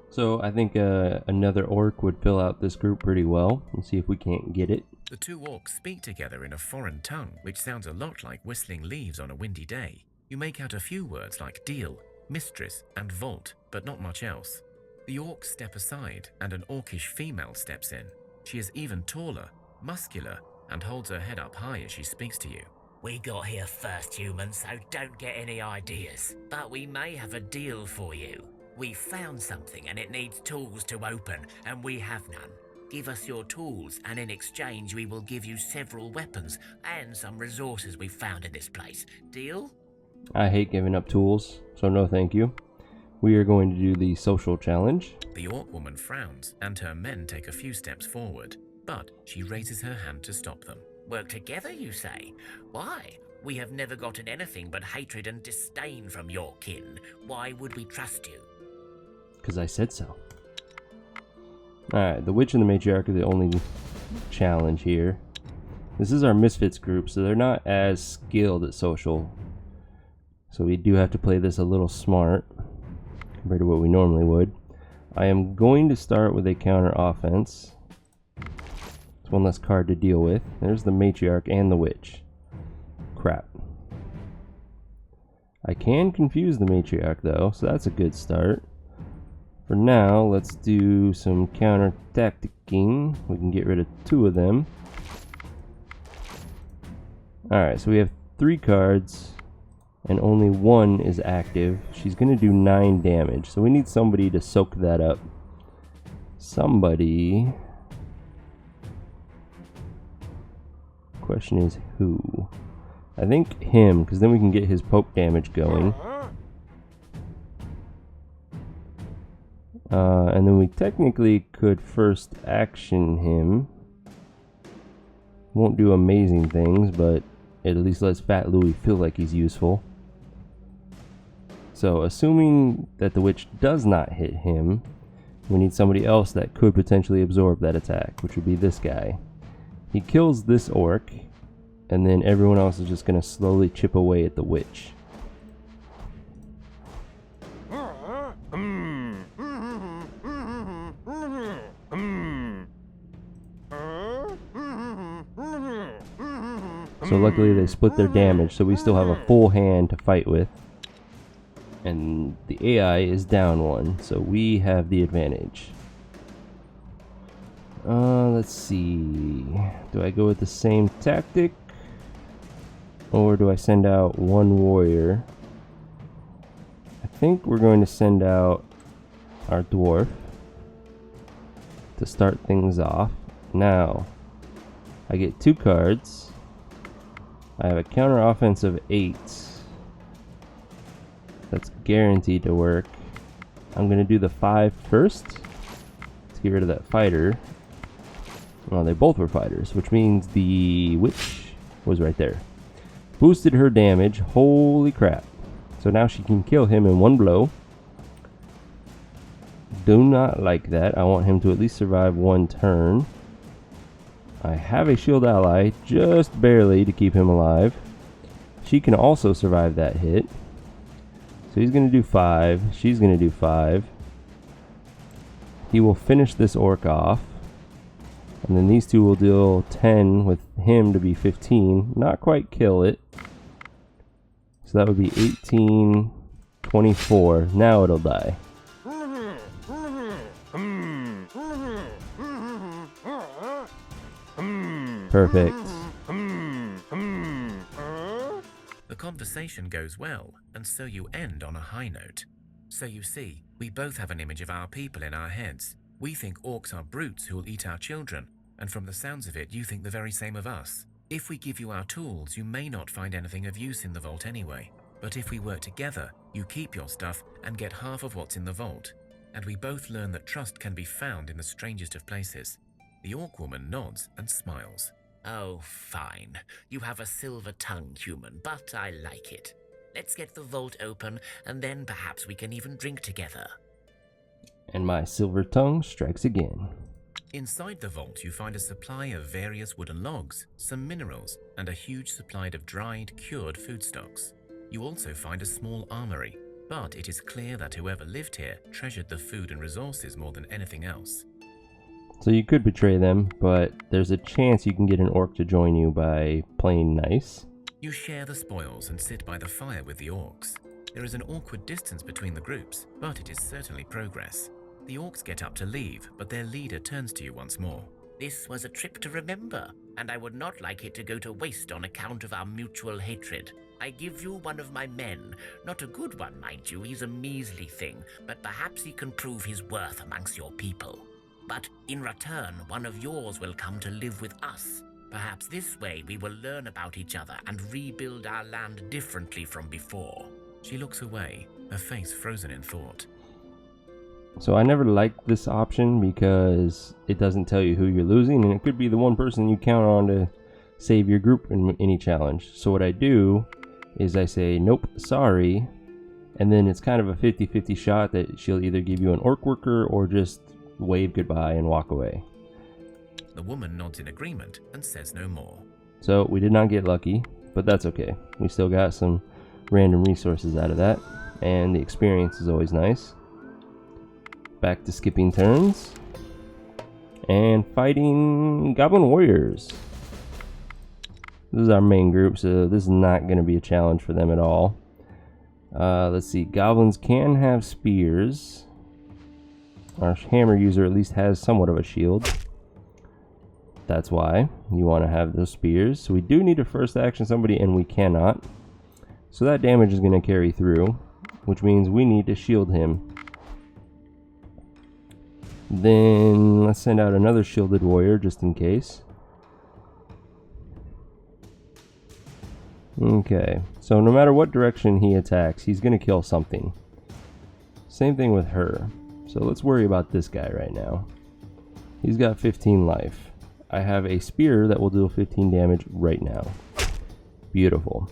So I think another orc would fill out this group pretty well. Let's see if we can't get it. The two orcs speak together in a foreign tongue, which sounds a lot like whistling leaves on a windy day. You make out a few words like deal, mistress, and vault, but not much else. The orcs step aside, and an orcish female steps in. She is even taller, muscular, and holds her head up high as she speaks to you. "We got here first, human, so don't get any ideas. But we may have a deal for you. We found something and it needs tools to open, and we have none. Give us your tools, and in exchange we will give you several weapons and some resources we found in this place. Deal?" I hate giving up tools, so no thank you. We are going to do the social challenge. The orc woman frowns, and her men take a few steps forward, but she raises her hand to stop them. "Work together, you say? Why? We have never gotten anything but hatred and disdain from your kin. Why would we trust you?" Because I said so. Alright, the witch and the matriarch are the only challenge here. This is our misfits group, so they're not as skilled at social. So we do have to play this a little smart compared to what we normally would. I am going to start with a counter offense. It's one less card to deal with. There's the matriarch and the witch. Crap. I can confuse the matriarch though, so that's a good start. For now, let's do some counter tacticking. We can get rid of two of them. Alright, so we have 3 cards and only one is active. She's going to do 9 damage, so we need somebody to soak that up. Somebody. Question is who? I think him, because then we can get his poke damage going. And then we technically could first action him. Won't do amazing things, but it at least lets Fat Louie feel like he's useful. So assuming that the witch does not hit him, we need somebody else that could potentially absorb that attack, which would be this guy. He kills this orc, and then everyone else is just going to slowly chip away at the witch. So luckily they split their damage, so we still have a full hand to fight with. And the AI is down 1, so we have the advantage. Let's see. Do I go with the same tactic? Or do I send out 1 warrior? I think we're going to send out our dwarf to start things off. Now, I get 2 cards. I have a counter offense of 8. That's guaranteed to work. I'm going to do the 5 first to get rid of that fighter. Well, they both were fighters, which means the witch was right there. Boosted her damage. Holy crap. So now she can kill him in 1 blow. Do not like that. I want him to at least survive 1 turn. I have a shield ally, just barely, to keep him alive. She can also survive that hit. So he's going to do 5. She's going to do 5. He will finish this orc off. And then these 2 will deal 10 with him to be 15. Not quite kill it. So that would be 18, 24. Now it'll die. Perfect. The conversation goes well, and so you end on a high note. So you see, we both have an image of our people in our heads. We think orcs are brutes who will eat our children, and from the sounds of it, you think the very same of us. If we give you our tools, you may not find anything of use in the vault anyway. But if we work together, you keep your stuff and get half of what's in the vault. And we both learn that trust can be found in the strangest of places. The orc woman nods and smiles. Oh, fine. You have a silver tongue, human, but I like it. Let's get the vault open, and then perhaps we can even drink together. And my silver tongue strikes again. Inside the vault, you find a supply of various wooden logs, some minerals, and a huge supply of dried, cured foodstuffs. You also find a small armory, but it is clear that whoever lived here treasured the food and resources more than anything else. So you could betray them, but there's a chance you can get an orc to join you by playing nice. You share the spoils and sit by the fire with the orcs. There is an awkward distance between the groups, but it is certainly progress. The orcs get up to leave, but their leader turns to you once more. This was a trip to remember, and I would not like it to go to waste on account of our mutual hatred. I give you one of my men. Not a good one, mind you, he's a measly thing, but perhaps he can prove his worth amongst your people. But in return, one of yours will come to live with us. Perhaps this way we will learn about each other and rebuild our land differently from before. She looks away, her face frozen in thought. So I never liked this option because it doesn't tell you who you're losing, and it could be the one person you count on to save your group in any challenge. So what I do is I say, nope, sorry, and then it's kind of a 50-50 shot that she'll either give you an orc worker or just wave goodbye and walk away. The woman nods in agreement and says no more. So we did not get lucky, but that's okay. We still got some random resources out of that, and the experience is always nice. Back to skipping turns and fighting goblin warriors. This is our main group, so this is not going to be a challenge for them at all. Let's see, goblins can have spears. Our hammer user at least has somewhat of a shield. That's why you want to have those spears. So we do need to first action somebody, and we cannot. So that damage is going to carry through, which means we need to shield him. Then let's send out another shielded warrior just in case. Okay, so no matter what direction he attacks, he's going to kill something. Same thing with her. So let's worry about this guy right now. He's got 15 life. I have a spear that will deal 15 damage right now. Beautiful.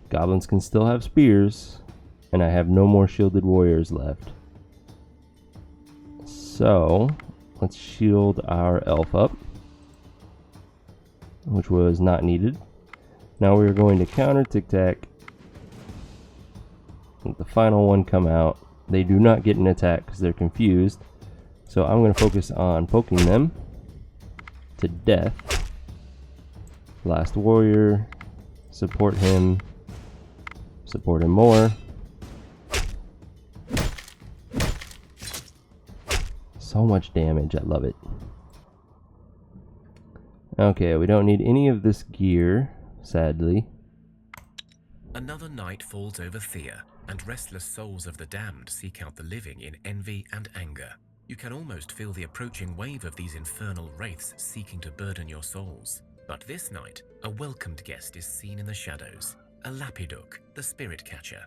Goblins can still have spears, and I have no more shielded warriors left. So let's shield our elf up, which was not needed. Now we're going to counter tic-tac. Let the final one come out. They do not get an attack because they're confused. So I'm going to focus on poking them to death. Last warrior. Support him. Support him more. So much damage. I love it. Okay, we don't need any of this gear, sadly. Another night falls over Thea, and restless souls of the damned seek out the living in envy and anger. You can almost feel the approaching wave of these infernal wraiths seeking to burden your souls. But this night, a welcomed guest is seen in the shadows, a lapiduk, the spirit catcher.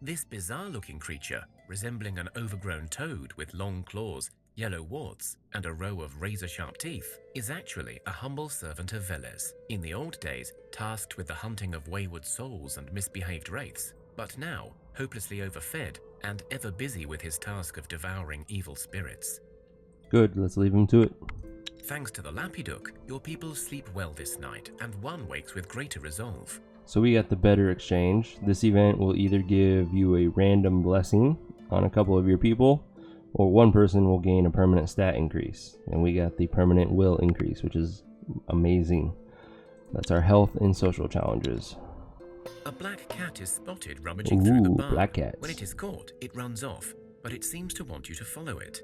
This bizarre-looking creature, resembling an overgrown toad with long claws, yellow warts, and a row of razor-sharp teeth, is actually a humble servant of Velez, in the old days tasked with the hunting of wayward souls and misbehaved wraiths, but now hopelessly overfed and ever busy with his task of devouring evil spirits. Good, let's leave him to it. Thanks to the lapiduk, your people sleep well this night, and one wakes with greater resolve. So we got the better exchange. This event will either give you a random blessing on a couple of your people, or one person will gain a permanent stat increase. And we got the permanent will increase, which is amazing. That's our health and social challenges. A black cat is spotted rummaging through the barn. Black cats. When it is caught, it runs off, but it seems to want you to follow it.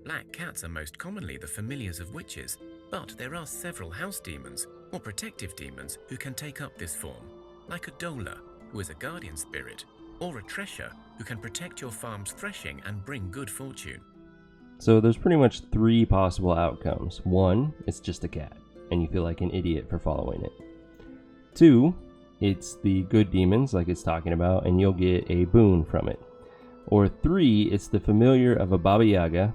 Black cats are most commonly the familiars of witches, but there are several house demons, or protective demons, who can take up this form, like a Dola, who is a guardian spirit, or a Tresher, who can protect your farm's threshing and bring good fortune. So there's pretty much 3 possible outcomes. 1, it's just a cat, and you feel like an idiot for following it. 2, it's the good demons, like it's talking about, and you'll get a boon from it. Or 3, it's the familiar of a Baba Yaga,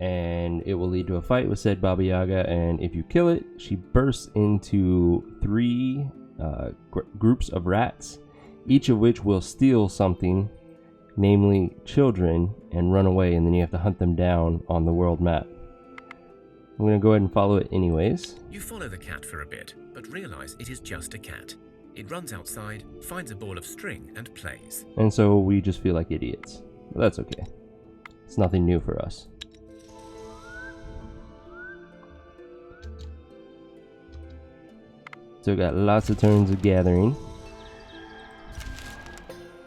and it will lead to a fight with said Baba Yaga, and if you kill it, she bursts into 3 groups of rats, each of which will steal something, namely children, and run away, and then you have to hunt them down on the world map. I'm going to go ahead and follow it anyways. You follow the cat for a bit, but realize it is just a cat. It runs outside, finds a ball of string, and plays. And so we just feel like idiots. But that's okay. It's nothing new for us. So we got lots of turns of gathering.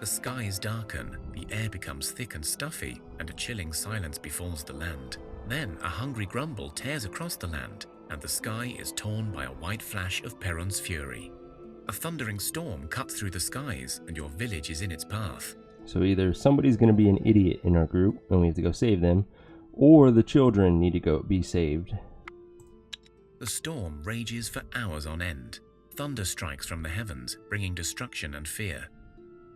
The skies darken, the air becomes thick and stuffy, and a chilling silence befalls the land. Then a hungry grumble tears across the land, and the sky is torn by a white flash of Perron's fury. A thundering storm cuts through the skies, and your village is in its path. So either somebody's going to be an idiot in our group, and we have to go save them, or the children need to go be saved. The storm rages for hours on end. Thunder strikes from the heavens, bringing destruction and fear.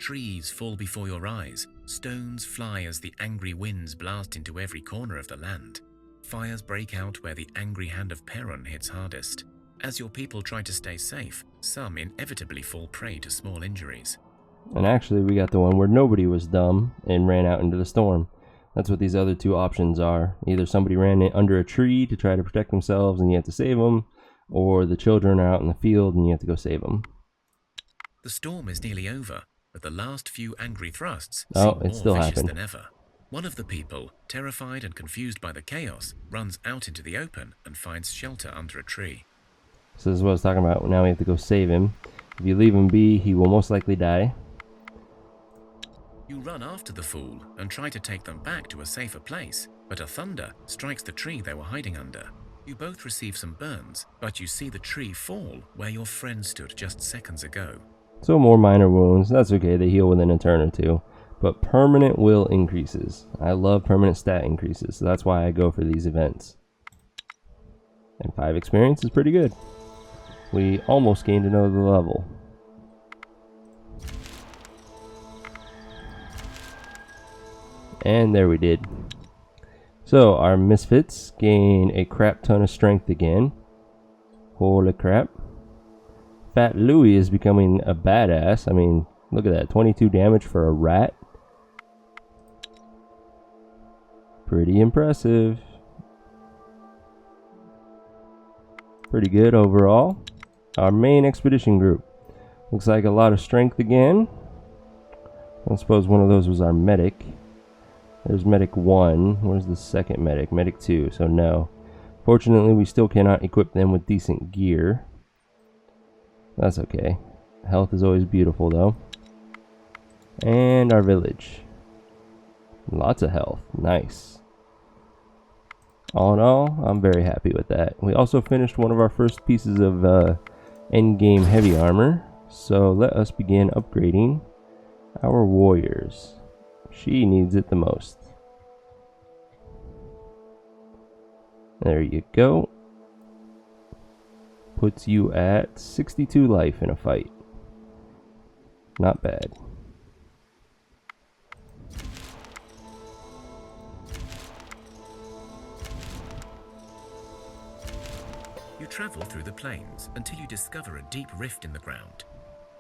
Trees fall before your eyes, stones fly as the angry winds blast into every corner of the land. Fires break out where the angry hand of Perron hits hardest. As your people try to stay safe, some inevitably fall prey to small injuries. And actually we got the one where nobody was dumb and ran out into the storm. That's what these other 2 options are. Either somebody ran it under a tree to try to protect themselves and you have to save them, or the children are out in the field and you have to go save them. The storm is nearly over, but the last few angry thrusts Oh, seem it still more vicious happened. than ever. One of the people, terrified and confused by the chaos, runs out into the open and finds shelter under a tree. So this is what I was talking about. Now we have to go save him. If you leave him be, he will most likely die. You run after the fool and try to take them back to a safer place, but a thunder strikes the tree they were hiding under. You both receive some burns, but you see the tree fall where your friend stood just seconds ago. So more minor wounds. That's okay. They heal within a turn or 2. But permanent will increases. I love permanent stat increases, so that's why I go for these events. And 5 experience is pretty good. We almost gained another level. And there we did. So our misfits gain a crap ton of strength again. Holy crap. Fat Louie is becoming a badass. I mean, look at that. 22 damage for a rat. Pretty impressive. Pretty good overall. Our main expedition group. Looks like a lot of strength again. I suppose one of those was our medic. There's medic 1. Where's the second medic? Medic 2, so no. Fortunately, we still cannot equip them with decent gear. That's okay. Health is always beautiful, though. And our village. Lots of health. Nice. All in all, I'm very happy with that. We also finished one of our first pieces of endgame heavy armor. So let us begin upgrading Our warriors. She needs it the most. There you go. Puts you at 62 life in a fight. Not bad. You travel through the plains until you discover a deep rift in the ground.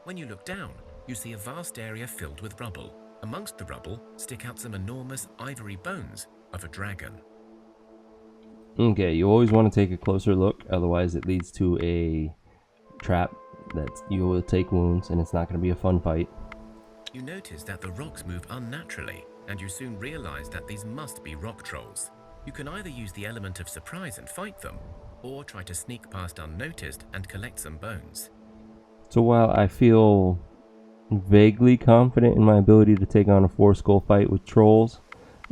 When you look down, you see a vast area filled with rubble. Amongst the rubble stick out some enormous ivory bones of a dragon. Okay, you always want to take a closer look, otherwise it leads to a trap that you will take wounds and it's not going to be a fun fight. You notice that the rocks move unnaturally, and you soon realize that these must be rock trolls. You can either use the element of surprise and fight them, or try to sneak past unnoticed and collect some bones. So while I feel vaguely confident in my ability to take on a 4-skull fight with trolls,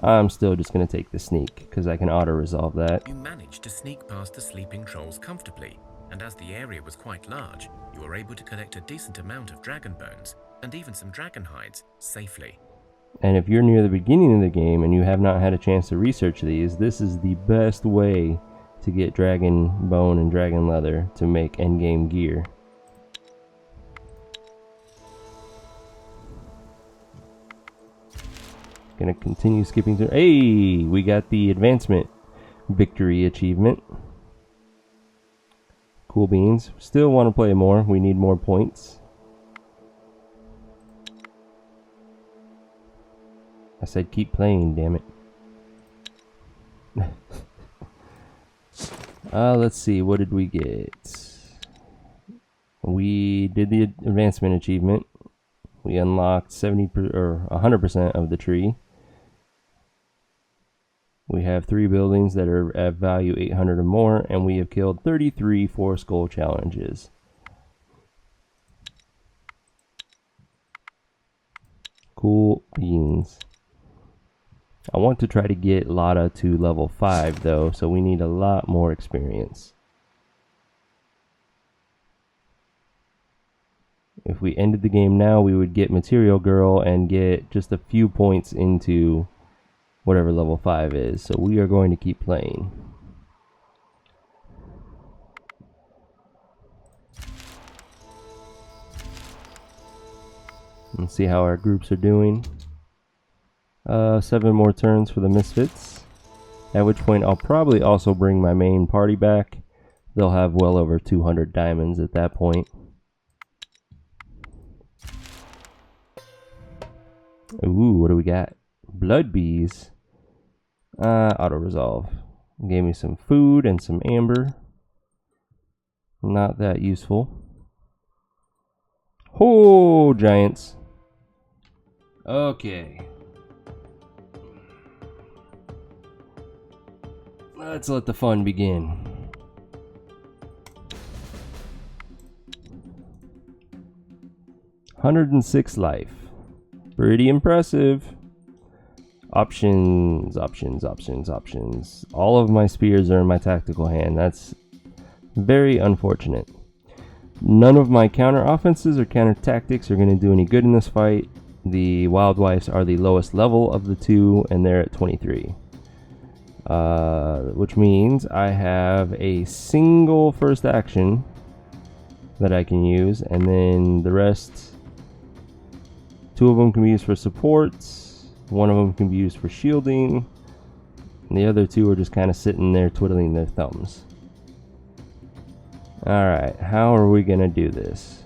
I'm still just going to take the sneak, because I can auto-resolve that. You managed to sneak past the sleeping trolls comfortably, and as the area was quite large, you were able to collect a decent amount of dragon bones, and even some dragon hides, safely. And if you're near the beginning of the game and you have not had a chance to research these, this is the best way to get dragon bone and dragon leather to make endgame gear. Gonna continue skipping through. Hey, we got the advancement victory achievement. Cool beans. Still want to play more. We need more points. I said keep playing, damn it. Let's see, what did we get? We did the advancement achievement. We unlocked 100% of the tree. We have 3 buildings that are at value 800 or more, and we have killed 33 4-skull challenges. Cool beans. I want to try to get Lada to level 5 though, so we need a lot more experience. If we ended the game now, we would get Material Girl and get just a few points into whatever level 5 is. So we are going to keep playing. Let's see how our groups are doing. 7 more turns for the Misfits, at which point I'll probably also bring my main party back. They'll have well over 200 diamonds at that point. Ooh, what do we got? Blood bees. Auto resolve. Gave me some food and some amber. Not that useful. Oh, giants. Okay. Let's let the fun begin. $106 life. Pretty impressive. Options. All of my spears are in my tactical hand. That's very unfortunate. None of my counter offenses or counter tactics are going to do any good in this fight. The Wild Wives are the lowest level of the two, and they're at 23. Which means I have a single first action that I can use, and then the rest, 2 of them can be used for supports, 1 of them can be used for shielding, and the other 2 are just kind of sitting there twiddling their thumbs. Alright, how are we gonna do this?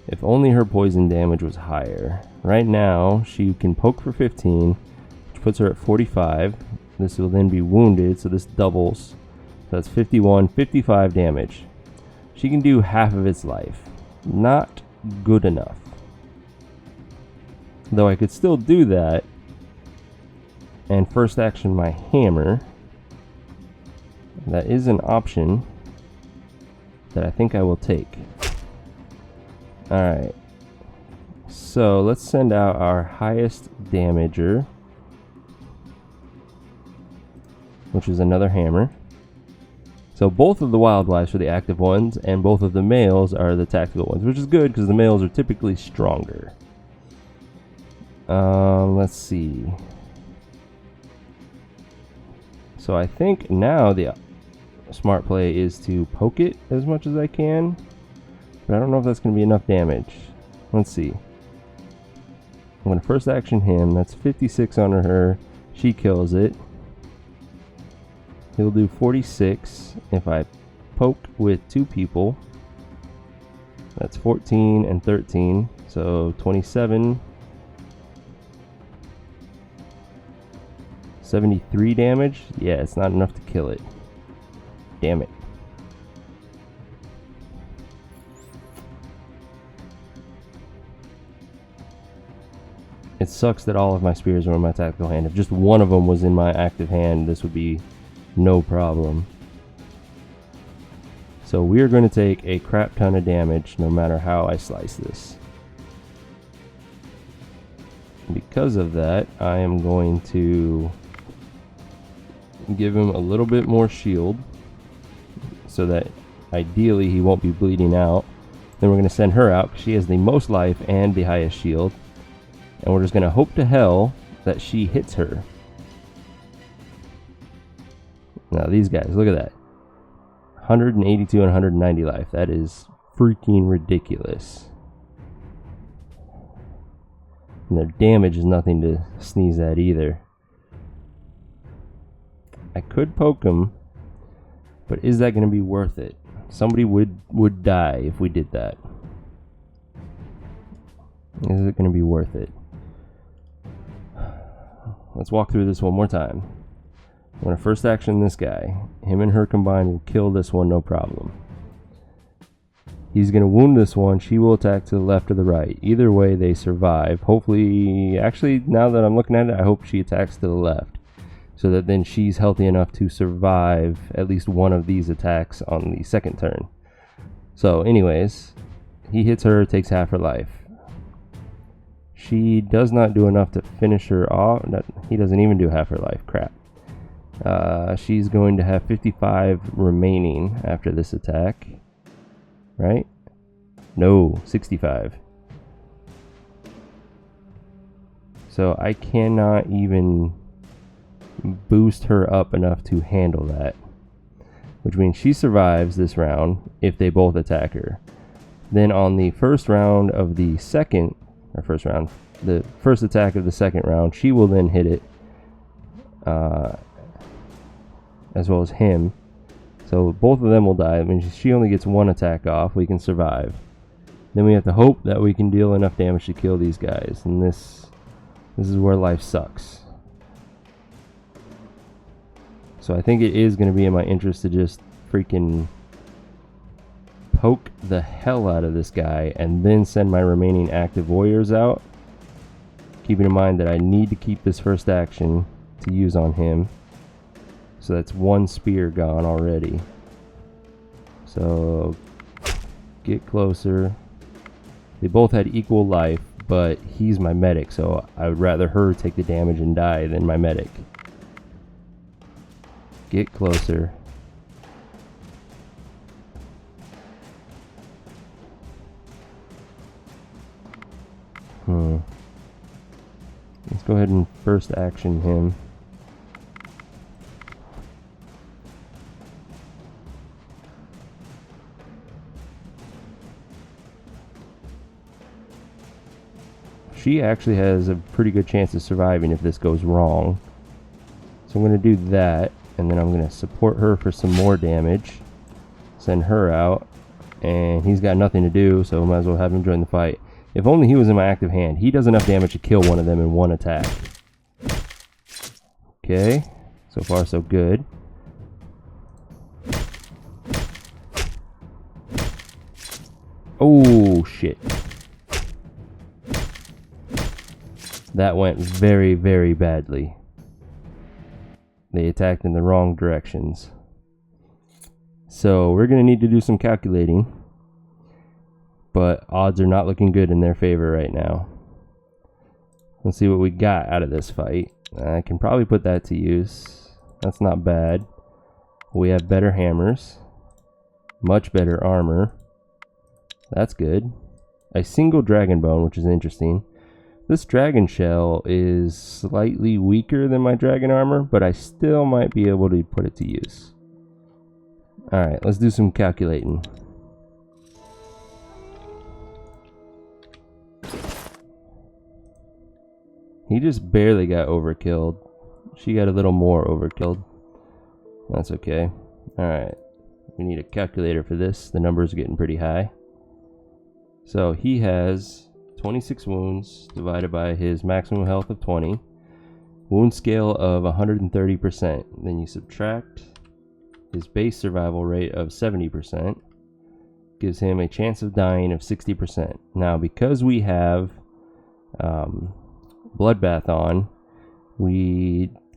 If only her poison damage was higher. Right now, she can poke for 15, which puts her at 45. This will then be wounded, so this doubles. So that's 51, 55 damage. She can do half of its life. Not good enough. Though I could still do that and first action my hammer. That is an option that I think I will take. Alright. So let's send out our highest damager, which is another hammer. So both of the Wild Wives are the active ones, and both of the males are the tactical ones, which is good because the males are typically stronger. Let's see. So I think now the smart play is to poke it as much as I can, but I don't know if that's going to be enough damage. Let's see. I'm going to first action him. That's 56 on her. She kills it. He'll do 46 if I poke with 2 people. That's 14 and 13, so 27. 73 damage? Yeah, it's not enough to kill it. Damn it. It sucks that all of my spears are in my tactical hand. If just one of them was in my active hand, this would be no problem. So we're going to take a crap ton of damage no matter how I slice this. Because of that, I am going to give him a little bit more shield so that ideally he won't be bleeding out. Then we're going to send her out because she has the most life and the highest shield. And we're just going to hope to hell that she hits her. Now these guys, look at that. 182 and 190 life. That is freaking ridiculous. And their damage is nothing to sneeze at either. I could poke them, but is that going to be worth it? Somebody would die if we did that. Is it going to be worth it? Let's walk through this one more time. I'm going to first action this guy. Him and her combined will kill this one, no problem. He's going to wound this one. She will attack to the left or the right. Either way, they survive. Hopefully, actually, now that I'm looking at it, I hope she attacks to the left, so that then she's healthy enough to survive at least one of these attacks on the second turn. So anyways, he hits her, takes half her life. She does not do enough to finish her off. He doesn't even do half her life. Crap. She's going to have 55 remaining after this attack. Right? No, 65. So I cannot even boost her up enough to handle that, which means she survives this round if they both attack her. Then on the first round of the second, or first round, the first attack of the second round, she will then hit it, as well as him. So both of them will die. I mean, she only gets one attack off. We can survive. Then we have to hope that we can deal enough damage to kill these guys, and this is where life sucks. So I think it is going to be in my interest to just freaking poke the hell out of this guy and then send my remaining active warriors out. Keeping in mind that I need to keep this first action to use on him. So that's one spear gone already. So get closer. They both had equal life, but he's my medic, so I would rather her take the damage and die than my medic. Get closer. Let's go ahead and first action him. She actually has a pretty good chance of surviving if this goes wrong. So I'm going to do that, and then I'm going to support her for some more damage. Send her out, and he's got nothing to do, so I might as well have him join the fight. If only he was in my active hand. He does enough damage to kill one of them in one attack. Okay, so far so good. Oh, shit. That went very, very badly. They attacked in the wrong directions. So we're going to need to do some calculating. But odds are not looking good in their favor right now. Let's see what we got out of this fight. I can probably put that to use. That's not bad. We have better hammers. Much better armor. That's good. A single dragon bone, which is interesting. This dragon shell is slightly weaker than my dragon armor, but I still might be able to put it to use. Alright, let's do some calculating. He just barely got overkilled. She got a little more overkilled. That's okay. Alright, we need a calculator for this. The numbers are getting pretty high. So he has 26 wounds divided by his maximum health of 20. Wound scale of 130%. Then you subtract his base survival rate of 70%. Gives him a chance of dying of 60%. Now, because we have Bloodbath on,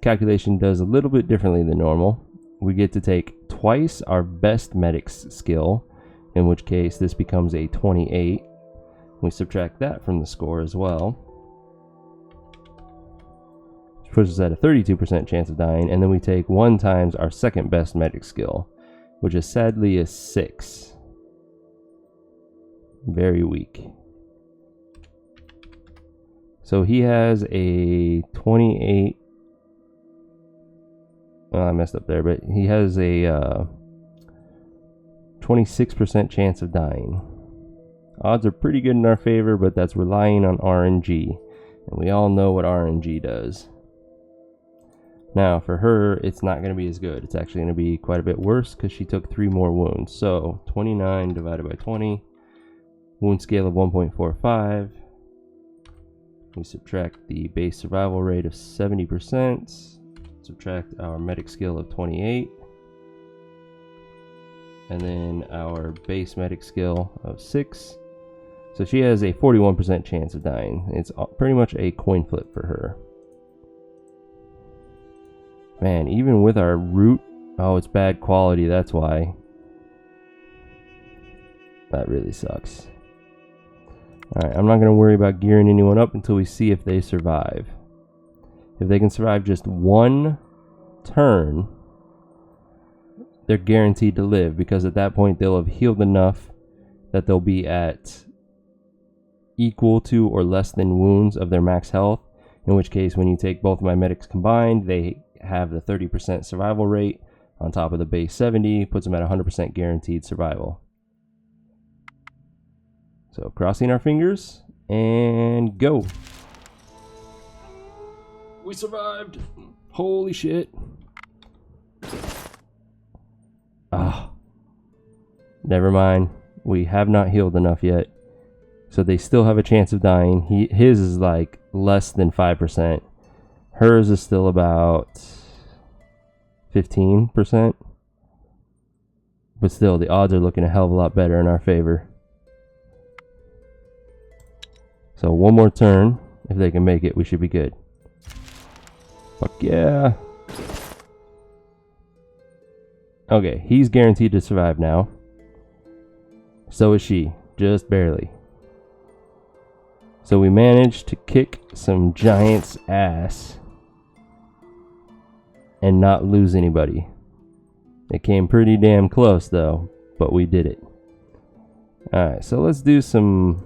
calculation does a little bit differently than normal. We get to take twice our best medic's skill, in which case this becomes a 28. We subtract that from the score as well, which puts us at a 32% chance of dying, and then we take 1 times our second best medic skill, which is sadly a 6. Very weak. So he has a 28. Well, I messed up there, but he has a 26% chance of dying. Odds are pretty good in our favor, but that's relying on RNG. And we all know what RNG does. Now, for her, it's not going to be as good. It's actually going to be quite a bit worse because she took 3 more wounds. So, 29 divided by 20. Wound scale of 1.45. We subtract the base survival rate of 70%. Subtract our medic skill of 28. And then our base medic skill of 6. So she has a 41% chance of dying. It's pretty much a coin flip for her. Man, even with our root, oh, it's bad quality, that's why. That really sucks. Alright, I'm not going to worry about gearing anyone up until we see if they survive. If they can survive just 1 turn, they're guaranteed to live, because at that point they'll have healed enough that they'll be at equal to or less than wounds of their max health, in which case when you take both of my medics combined, they have the 30% survival rate on top of the base 70, puts them at 100% guaranteed survival. So crossing our fingers and go. We survived. Holy shit. Ah. Never mind. We have not healed enough yet. So they still have a chance of dying. His is like less than 5%. Hers is still about 15%. But still, the odds are looking a hell of a lot better in our favor. So one more turn. If they can make it, we should be good. Fuck yeah. Okay, he's guaranteed to survive now. So is she. Just barely. So we managed to kick some giant's ass and not lose anybody. It came pretty damn close though, but we did it. Alright, so let's do some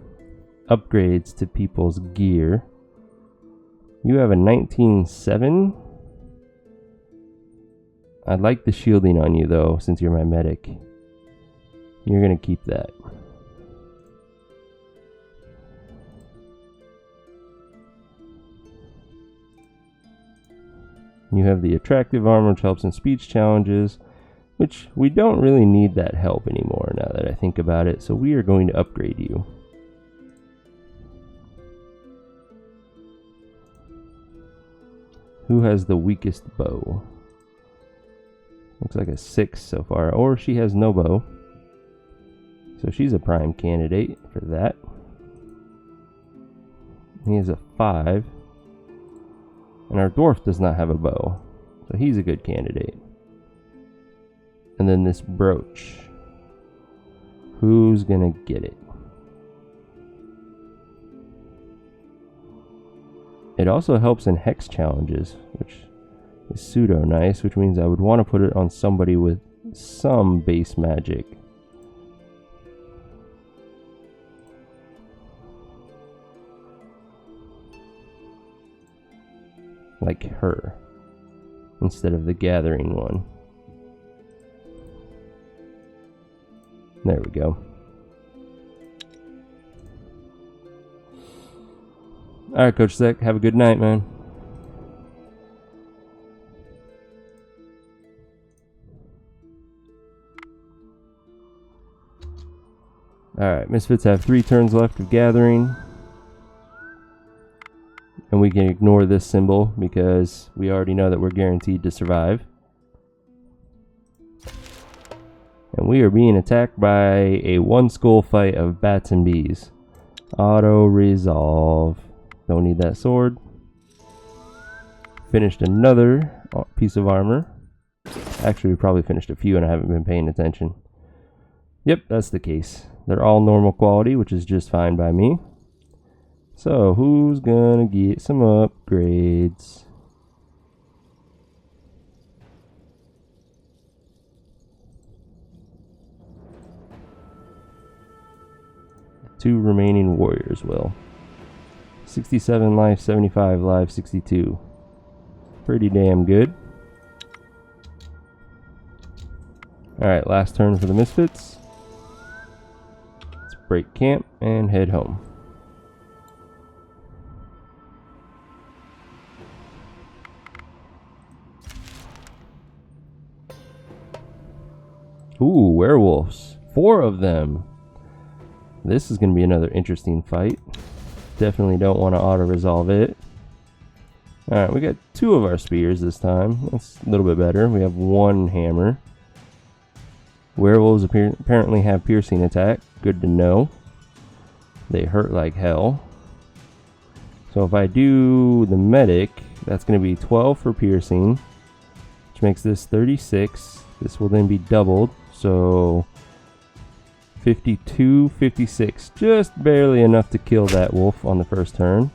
upgrades to people's gear. You have a 19.7. I'd like the shielding on you though, since you're my medic. You're gonna keep that. You have the attractive armor, which helps in speech challenges, which we don't really need that help anymore now that I think about it, so we are going to upgrade you. Who has the weakest bow? Looks like a 6 so far, or she has no bow. So she's a prime candidate for that. He has a 5. And our dwarf does not have a bow, so he's a good candidate. And then this brooch. Who's gonna get it? It also helps in hex challenges, which is pseudo nice, which means I would want to put it on somebody with some base magic. like her, instead of the gathering one. There we go. Alright, Coach Sec, have a good night, man. Alright, Misfits have 3 turns left of gathering. And we can ignore this symbol because we already know that we're guaranteed to survive. And we are being attacked by a 1-skull fight of bats and bees. Auto resolve. Don't need that sword. Finished another piece of armor. Actually, we probably finished a few and I haven't been paying attention. Yep, that's the case. They're all normal quality, which is just fine by me. So, who's gonna get some upgrades? The 2 remaining warriors will. 67 life, 75 life, 62. Pretty damn good. Alright, last turn for the Misfits. Let's break camp and head home. Ooh, werewolves. 4 of them. This is going to be another interesting fight. Definitely don't want to auto-resolve it. Alright, we got 2 of our spears this time. That's a little bit better. We have 1 hammer. Werewolves apparently have piercing attack. Good to know. They hurt like hell. So if I do the medic, that's going to be 12 for piercing, which makes this 36. This will then be doubled. So 52, 56. Just barely enough to kill that wolf on the first turn,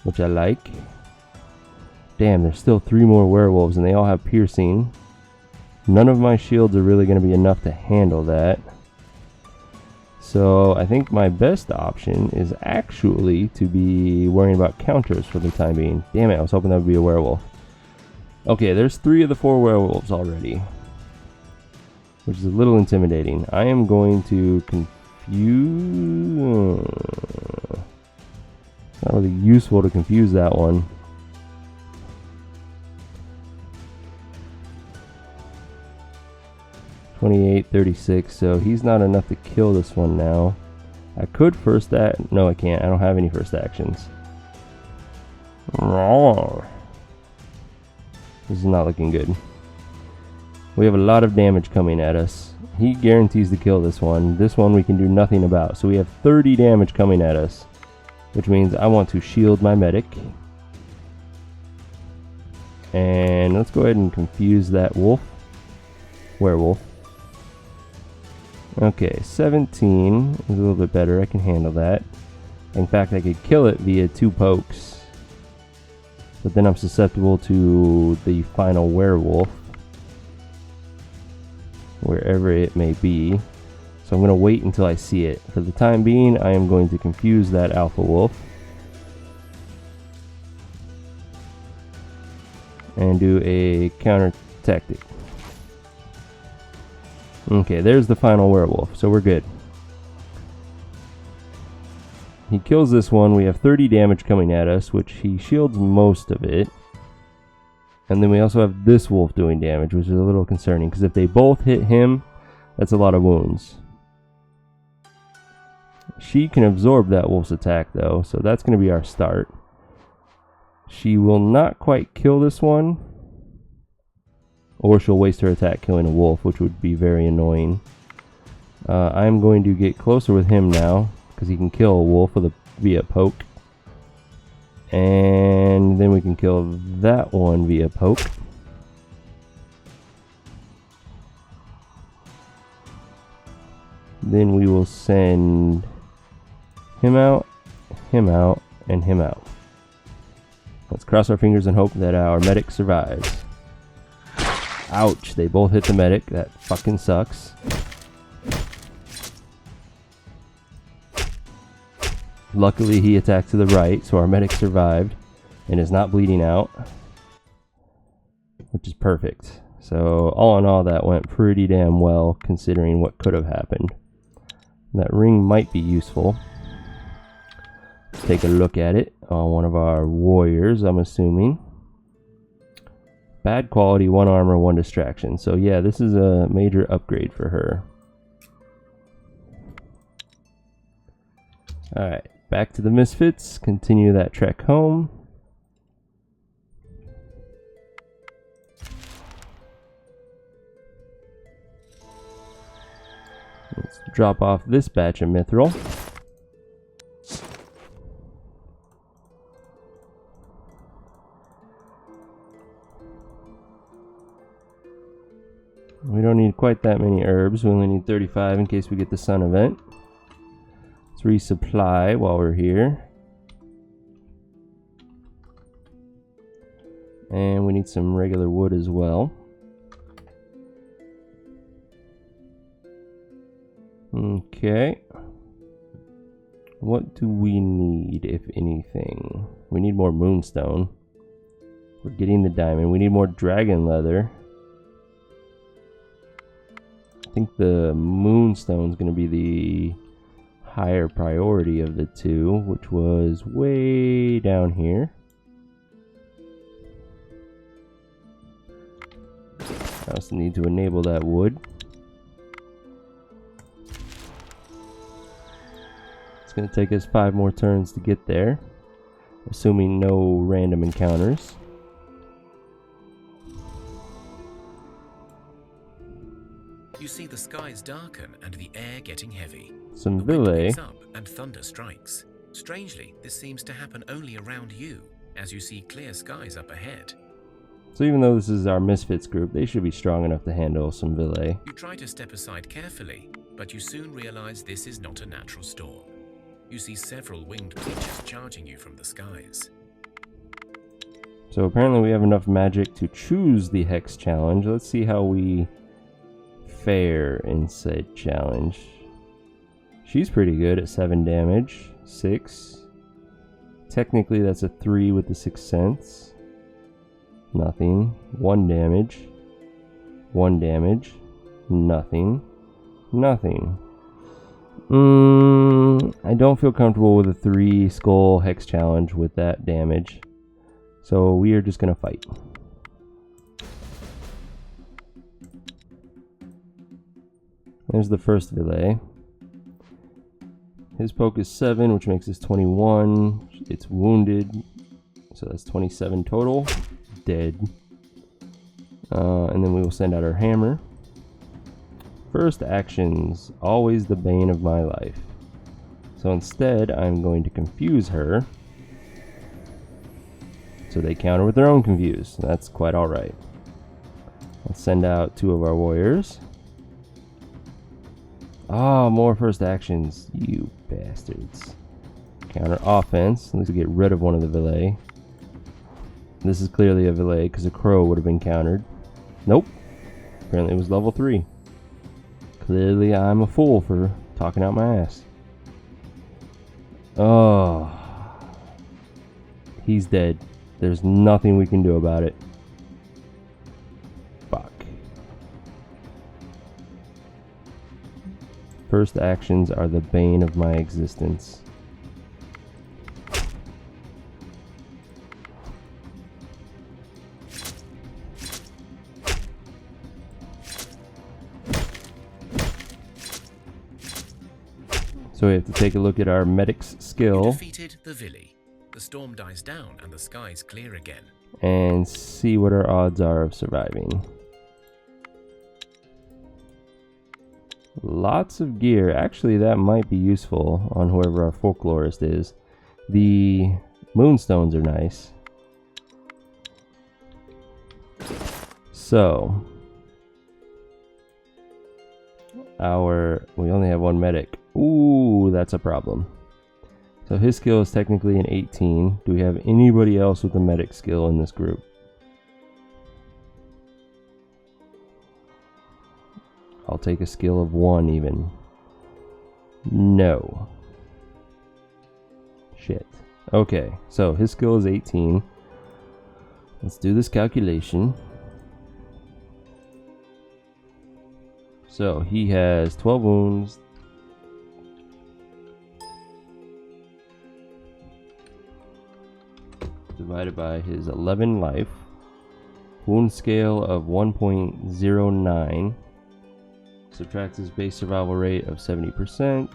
which I like. Damn, there's still 3 more werewolves and they all have piercing. None of my shields are really going to be enough to handle that. So I think my best option is actually to be worrying about counters for the time being. Damn it, I was hoping that would be a werewolf. Okay, there's 3 of the 4 werewolves already, which is a little intimidating. I am going to confuse... Not really useful to confuse that one. $28, $36, so he's not enough to kill this one now. I could first act... No, I can't. I don't have any first actions. This is not looking good. We have a lot of damage coming at us. He guarantees to kill this one. This one we can do nothing about. So we have 30 damage coming at us, which means I want to shield my medic. And let's go ahead and confuse that wolf. Werewolf. Okay, 17 is a little bit better. I can handle that. In fact, I could kill it via 2 pokes. But then I'm susceptible to the final werewolf, wherever it may be. So I'm going to wait until I see it. For the time being, I am going to confuse that alpha wolf and do a counter tactic. Okay, there's the final werewolf, so we're good. He kills this one. We have 30 damage coming at us, which he shields most of it. And then we also have this wolf doing damage, which is a little concerning, because if they both hit him, that's a lot of wounds. She can absorb that wolf's attack, though, so that's going to be our start. She will not quite kill this one, or she'll waste her attack killing a wolf, which would be very annoying. I'm going to get closer with him now, because he can kill a wolf via poke. And then we can kill that one via poke. Then we will send him out, and him out. Let's cross our fingers and hope that our medic survives. Ouch, they both hit the medic. That fucking sucks. Luckily he attacked to the right, so our medic survived. and is not bleeding out, which is perfect. So all in all, that went pretty damn well considering what could have happened. That ring might be useful. Let's take a look at it on one of our warriors, I'm assuming. Bad quality, 1 armor, 1 distraction. So yeah, this is a major upgrade for her. Alright, back to the Misfits. Continue that trek home. Let's drop off this batch of mithril. We don't need quite that many herbs. We only need 35 in case we get the sun event. Let's resupply while we're here. And we need some regular wood as well. Okay. What do we need, if anything? We need more moonstone. We're getting the diamond. We need more dragon leather. I think the moonstone is going to be the higher priority of the two, which was way down here. I also need to enable that wood. It's going to take us 5 more turns to get there, assuming no random encounters. You see the skies darken and the air getting heavy. Some The wind village. picks up and thunder strikes. Strangely, this seems to happen only around you, as you see clear skies up ahead. So even though this is our Misfits group, they should be strong enough to handle some village. You try to step aside carefully, but you soon realize this is not a natural storm. You see several winged creatures charging you from the skies. So apparently we have enough magic to choose the Hex challenge. Let's see how we fare in said challenge. She's pretty good at 7 damage. 6. Technically that's a 3 with the 6th sense. Nothing. 1 damage. 1 damage. Nothing. Nothing. I don't feel comfortable with a 3 skull Hex challenge with that damage. So we are just going to fight. There's the first Villet. His poke is 7, which makes us 21. It's wounded, so that's 27 total. Dead. And then we will send out our hammer. First actions, always the bane of my life. So instead, I'm going to confuse her. So they counter with their own confuse. That's quite alright. Let's send out 2 of our warriors. Ah, more first actions, you bastards. Counter offense. Let's get rid of one of the Villet. This is clearly a Villet because a crow would have been countered. Nope. Apparently it was level 3. Clearly I'm a fool for talking out my ass. Oh. He's dead. There's nothing we can do about it. Fuck. First actions are the bane of my existence. So we have to take a look at our medic's You skill defeated the Villi. The storm dies down and the skies clear again. and see what our odds are of surviving. Lots of gear. Actually, that might be useful on whoever our folklorist is. The moonstones are nice. So, we only have 1 medic. Ooh, that's a problem. So his skill is technically an 18. Do we have anybody else with a medic skill in this group? I'll take a skill of 1 even. No. Shit. Okay, so his skill is 18. Let's do this calculation. So he has 12 wounds. Divided by his 11 life. Wound scale of 1.09. Subtract his base survival rate of 70%.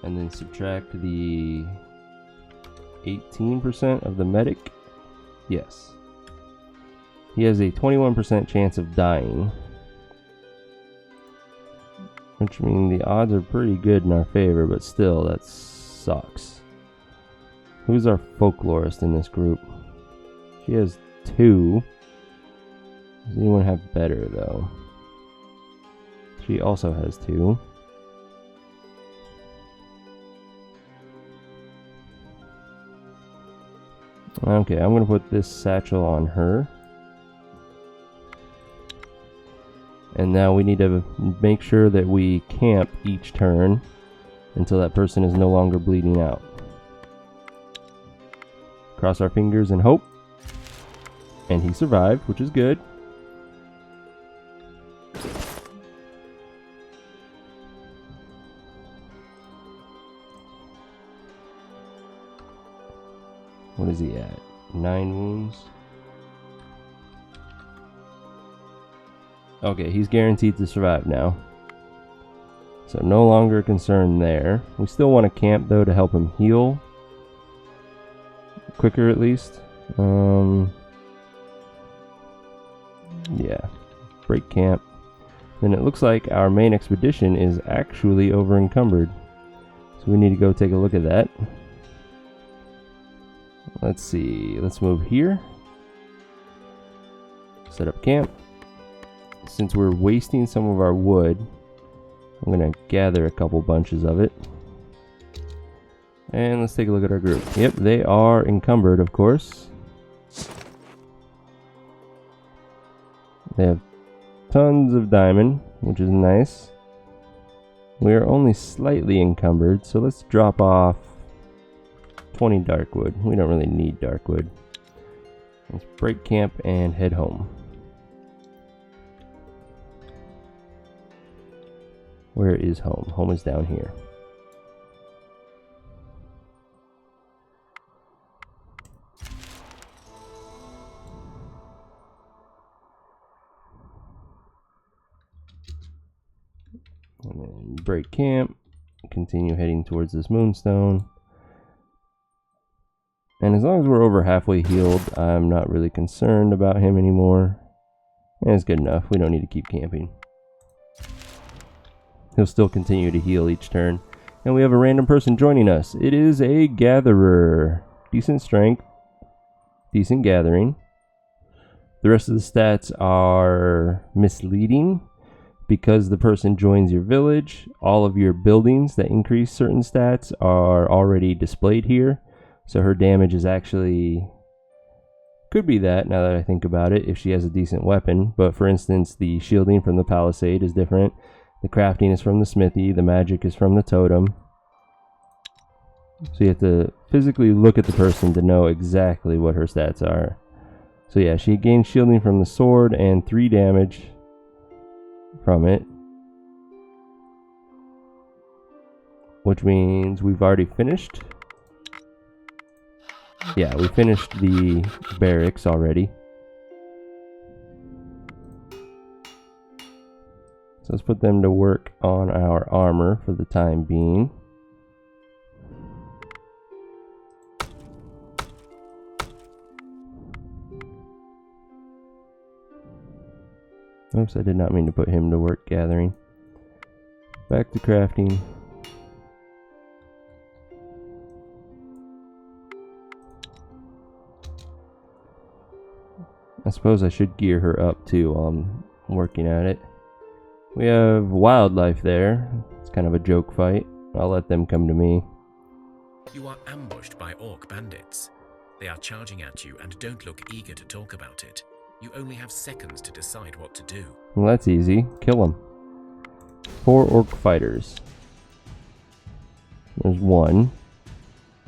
And then subtract the 18% of the medic. Yes. He has a 21% chance of dying. Which means the odds are pretty good in our favor, but still, that sucks. Who's our folklorist in this group? She has 2. Does anyone have better, though? She also has 2. Okay, I'm going to put this satchel on her. And now we need to make sure that we camp each turn until that person is no longer bleeding out. Cross our fingers and hope. And he survived, which is good. What is he at? 9 wounds. Okay, he's guaranteed to survive now. So no longer a concern there. We still want to camp though to help him heal. Quicker at least. Yeah. Break camp. Then it looks like our main expedition is actually over encumbered. So we need to go take a look at that. Let's see. Let's move here. Set up camp. Since we're wasting some of our wood, I'm going to gather a couple bunches of it. And let's take a look at our group. Yep, they are encumbered, of course. They have tons of diamond, which is nice. We are only slightly encumbered, so let's drop off 20 darkwood. We don't really need darkwood. Let's break camp and head home. Where is home? Home is down here. And then break camp. Continue heading towards this moonstone. And as long as we're over halfway healed, I'm not really concerned about him anymore. And it's good enough. We don't need to keep camping. He'll still continue to heal each turn. And we have a random person joining us. It is a gatherer. Decent strength. Decent gathering. The rest of the stats are misleading. Because the person joins your village, all of your buildings that increase certain stats are already displayed here. So her damage is actually... could be that, now that I think about it, if she has a decent weapon. But for instance, the shielding from the palisade is different. The crafting is from the smithy. The magic is from the totem. So you have to physically look at the person to know exactly what her stats are. So yeah, she gains shielding from the sword and 3 damage from it. Which means we've already finished. Yeah, we finished the barracks already. So let's put them to work on our armor for the time being. Oops, I did not mean to put him to work gathering. Back to crafting. I suppose I should gear her up too while I'm working at it. We have wildlife there. It's kind of a joke fight. I'll let them come to me. You are ambushed by orc bandits. They are charging at you and don't look eager to talk about it. You only have seconds to decide what to do. Well, that's easy. Kill them. 4 orc fighters. There's 1.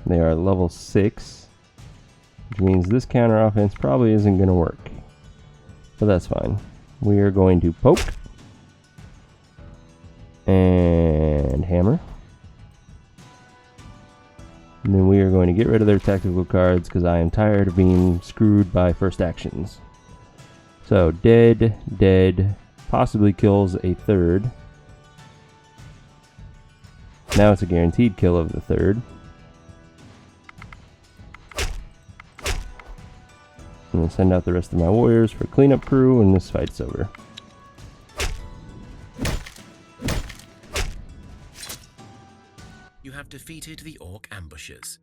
They are level 6. which means this counter offense probably isn't going to work. But that's fine. We are going to poke and hammer. And then we are going to get rid of their tactical cards because I am tired of being screwed by first actions. So dead, dead, possibly kills a third. Now it's a guaranteed kill of the third. I'm going to send out the rest of my warriors for cleanup crew and this fight's over. You have defeated the orc ambushers.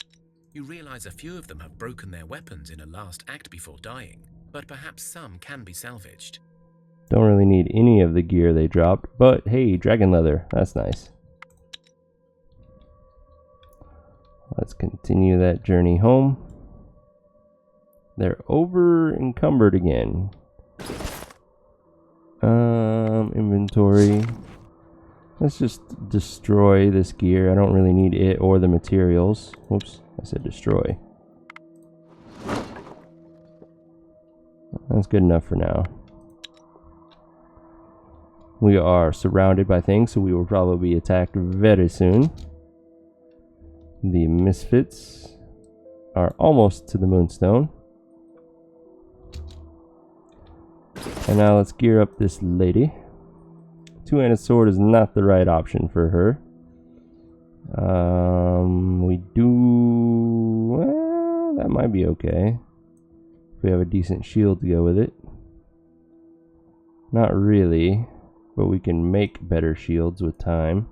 You realize a few of them have broken their weapons in a last act before dying, but perhaps some can be salvaged. Don't really need any of the gear they dropped, but hey, dragon leather, that's nice. Let's continue that journey home. They're over encumbered again. Inventory. Let's just destroy this gear. I don't really need it or the materials. Whoops, I said destroy. That's good enough for now. We are surrounded by things, so we will probably be attacked very soon. The misfits are almost to the moonstone. And now let's gear up this lady. Two-handed sword is not the right option for her. We do... well, that might be okay. If we have a decent shield to go with it. Not really, but we can make better shields with time.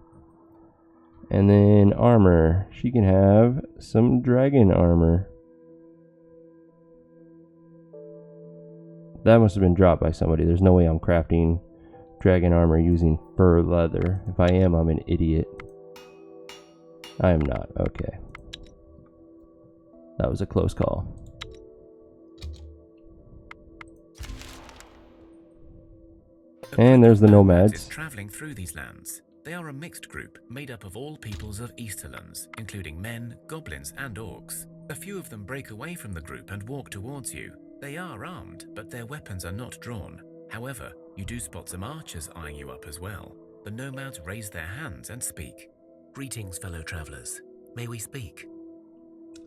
And then armor. She can have some dragon armor. That must have been dropped by somebody. There's no way I'm crafting dragon armor using fur leather. If I am, I'm an idiot. I am not. Okay. That was a close call. And there's the nomads. Traveling through these lands. They are a mixed group made up of all peoples of Easterlands, including men, goblins, and orcs. A few of them break away from the group and walk towards you. They are armed, but their weapons are not drawn. However, you do spot some archers eyeing you up as well. The nomads raise their hands and speak. Greetings, fellow travelers. May we speak?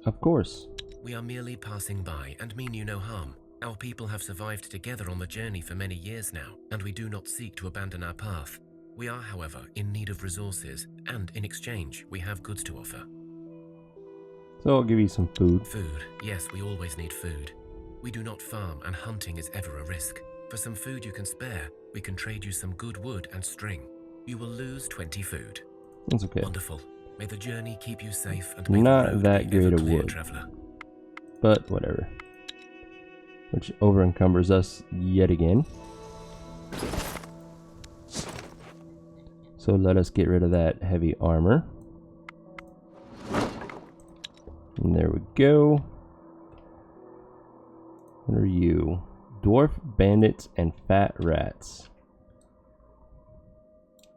Of course. We are merely passing by and mean you no harm. Our people have survived together on the journey for many years now, and we do not seek to abandon our path. We are, however, in need of resources, and in exchange, we have goods to offer. So I'll give you some food. Food. Yes, we always need food. We do not farm, and hunting is ever a risk. For some food you can spare, we can trade you some good wood and string. You will lose 20 food. That's okay. Wonderful. May the journey keep you safe and may Not the road that be ever great a clear, wood. traveler. But whatever. Which over encumbers us yet again. So let us get rid of that heavy armor. And there we go. What are you? Dwarf bandits and fat rats.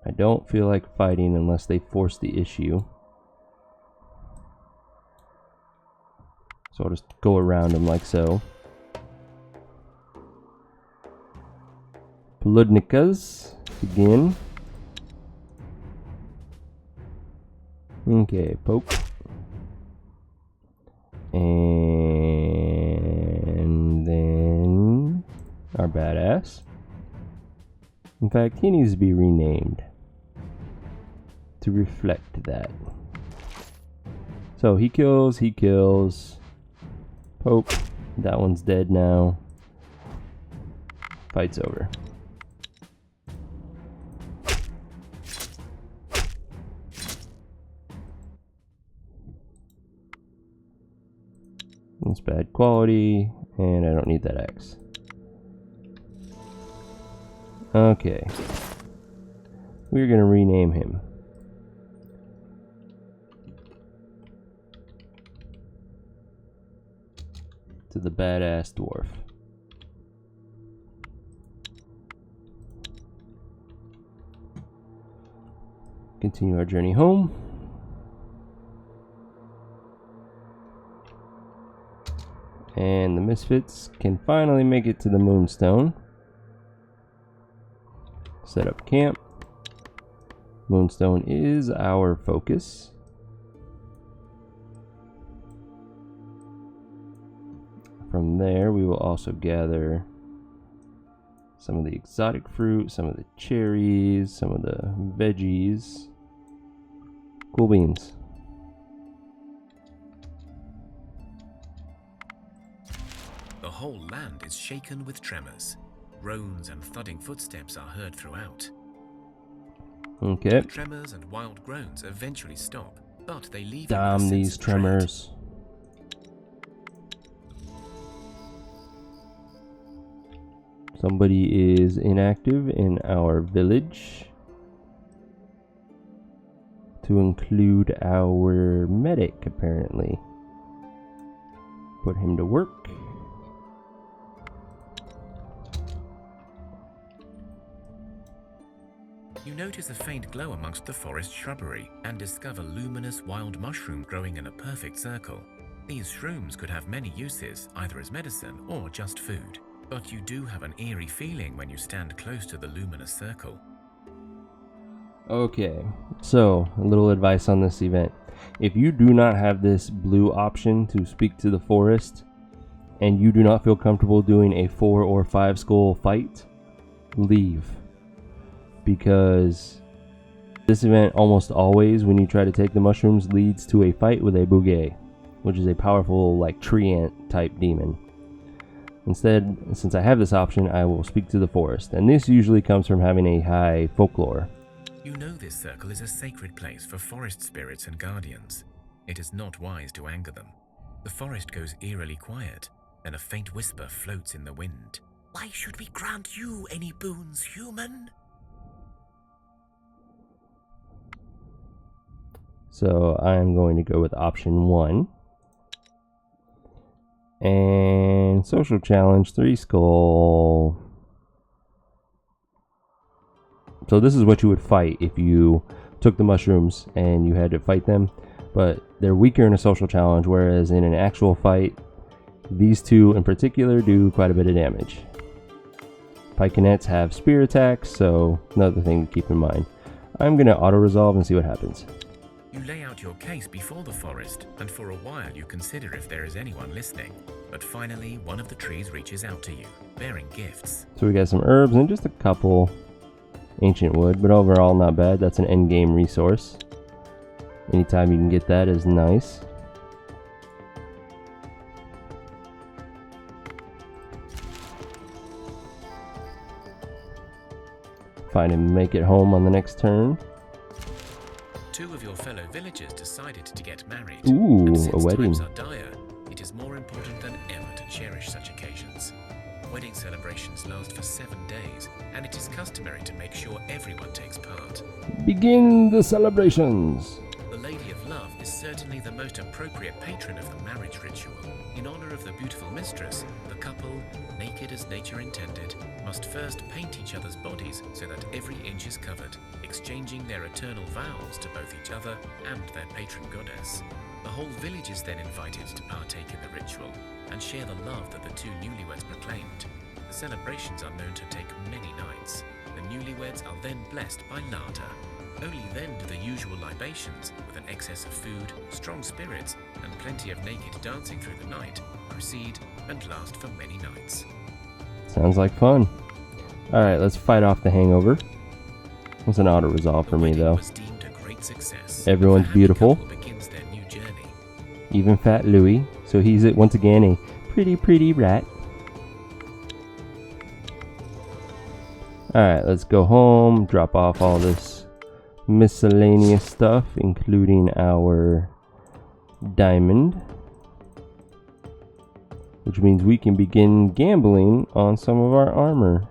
I don't feel like fighting unless they force the issue. So I'll just go around them like so. Pludnikas begin. Okay, poke. And then our badass. In fact, he needs to be renamed to reflect that. So he kills. Poke. That one's dead now. Fight's over. It's bad quality, and I don't need that X. Okay. We're gonna rename him. To the badass dwarf. Continue our journey home. And the Misfits can finally make it to the Moonstone. Set up camp. Moonstone is our focus. From there, we will also gather some of the exotic fruit, some of the cherries, some of the veggies. Cool beans. The whole land is shaken with tremors. Groans and thudding footsteps are heard throughout. Okay. The tremors and wild groans eventually stop, but they leave you with a Damn sense these of dread. tremors. Somebody is inactive in our village. To include our medic, apparently. Put him to work. You notice a faint glow amongst the forest shrubbery and discover luminous wild mushroom growing in a perfect circle. These shrooms could have many uses, either as medicine or just food. But you do have an eerie feeling when you stand close to the luminous circle. Okay, so a little advice on this event. If you do not have this blue option to speak to the forest, and you do not feel comfortable doing a 4 or 5 skull fight, leave. Because this event almost always, when you try to take the mushrooms, leads to a fight with a bugay, which is a powerful like tree ant type demon. Instead, since I have this option, I will speak to the forest, and this usually comes from having a high folklore. You know this circle is a sacred place for forest spirits and guardians. It is not wise to anger them. The forest goes eerily quiet, and a faint whisper floats in the wind. Why should we grant you any boons, human? So I am going to go with option 1. And social challenge 3 skull. So this is what you would fight if you took the mushrooms and you had to fight them. But they're weaker in a social challenge, whereas in an actual fight, these two in particular do quite a bit of damage. Pikenettes have spear attacks, so another thing to keep in mind. I'm going to auto-resolve and see what happens. You lay out your case before the forest, and for a while you consider if there is anyone listening. But finally, one of the trees reaches out to you, bearing gifts. So we got some herbs and just a couple ancient wood, but overall not bad. That's an endgame resource. Anytime you can get that is nice. Find and make it home on the next turn. 2 of your fellow villagers decided to get married. Ooh, and since a wedding. times are dire, it is more important than ever to cherish such occasions. Wedding celebrations last for 7 days, and it is customary to make sure everyone takes part. Begin the celebrations. The Lady of Love is certainly the most appropriate patron of the marriage ritual. In honor of the beautiful mistress, the couple, naked as nature intended, must first paint each other's bodies so that every inch is covered, exchanging their eternal vows to both each other and their patron goddess. The whole village is then invited to partake in the ritual and share the love that the 2 newlyweds proclaimed. The celebrations are known to take many nights. The newlyweds are then blessed by Lada. Only then do the usual libations, with an excess of food, strong spirits, and plenty of naked dancing through the night, proceed and last for many nights. Sounds like fun. Alright, let's fight off the hangover. It's an auto-resolve for me, The wedding though. was deemed a great success. Everyone's The happy beautiful. couple begins their new journey. Even Fat Louie. So he's, once again, a pretty rat. Alright, let's go home, drop off all this miscellaneous stuff, including our diamond. Which means we can begin gambling on some of our armor.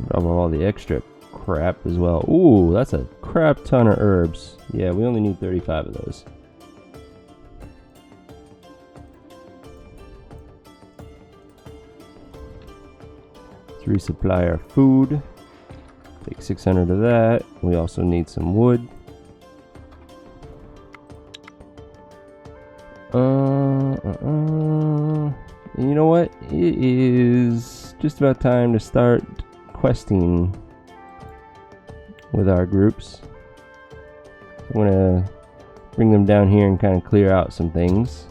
Drop off all the extra crap as well. Ooh, that's a crap ton of herbs. Yeah, we only need 35 of those. Let's resupply our food. Take 600 of that. We also need some wood. it is just about time to start questing with our groups. I'm gonna bring them down here and kind of clear out some things.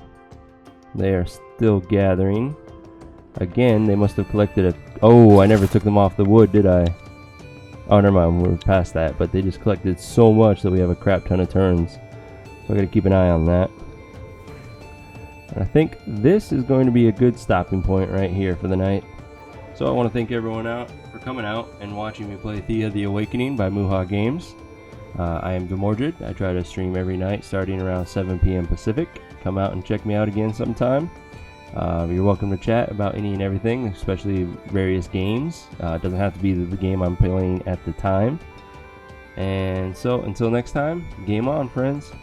They are still gathering. Again, they must have collected a... Oh, I never took them off the wood, did I? Oh, never mind, we're past that. But they just collected so much that we have a crap ton of turns. So I gotta keep an eye on that. And I think this is going to be a good stopping point right here for the night. So I want to thank everyone out for coming out and watching me play Thea the Awakening by Muha Games. I am Demordred. I try to stream every night starting around 7 p.m. Pacific. Come out and check me out again sometime. You're welcome to chat about any and everything, especially various games. It doesn't have to be the game I'm playing at the time. And so until next time, game on, friends.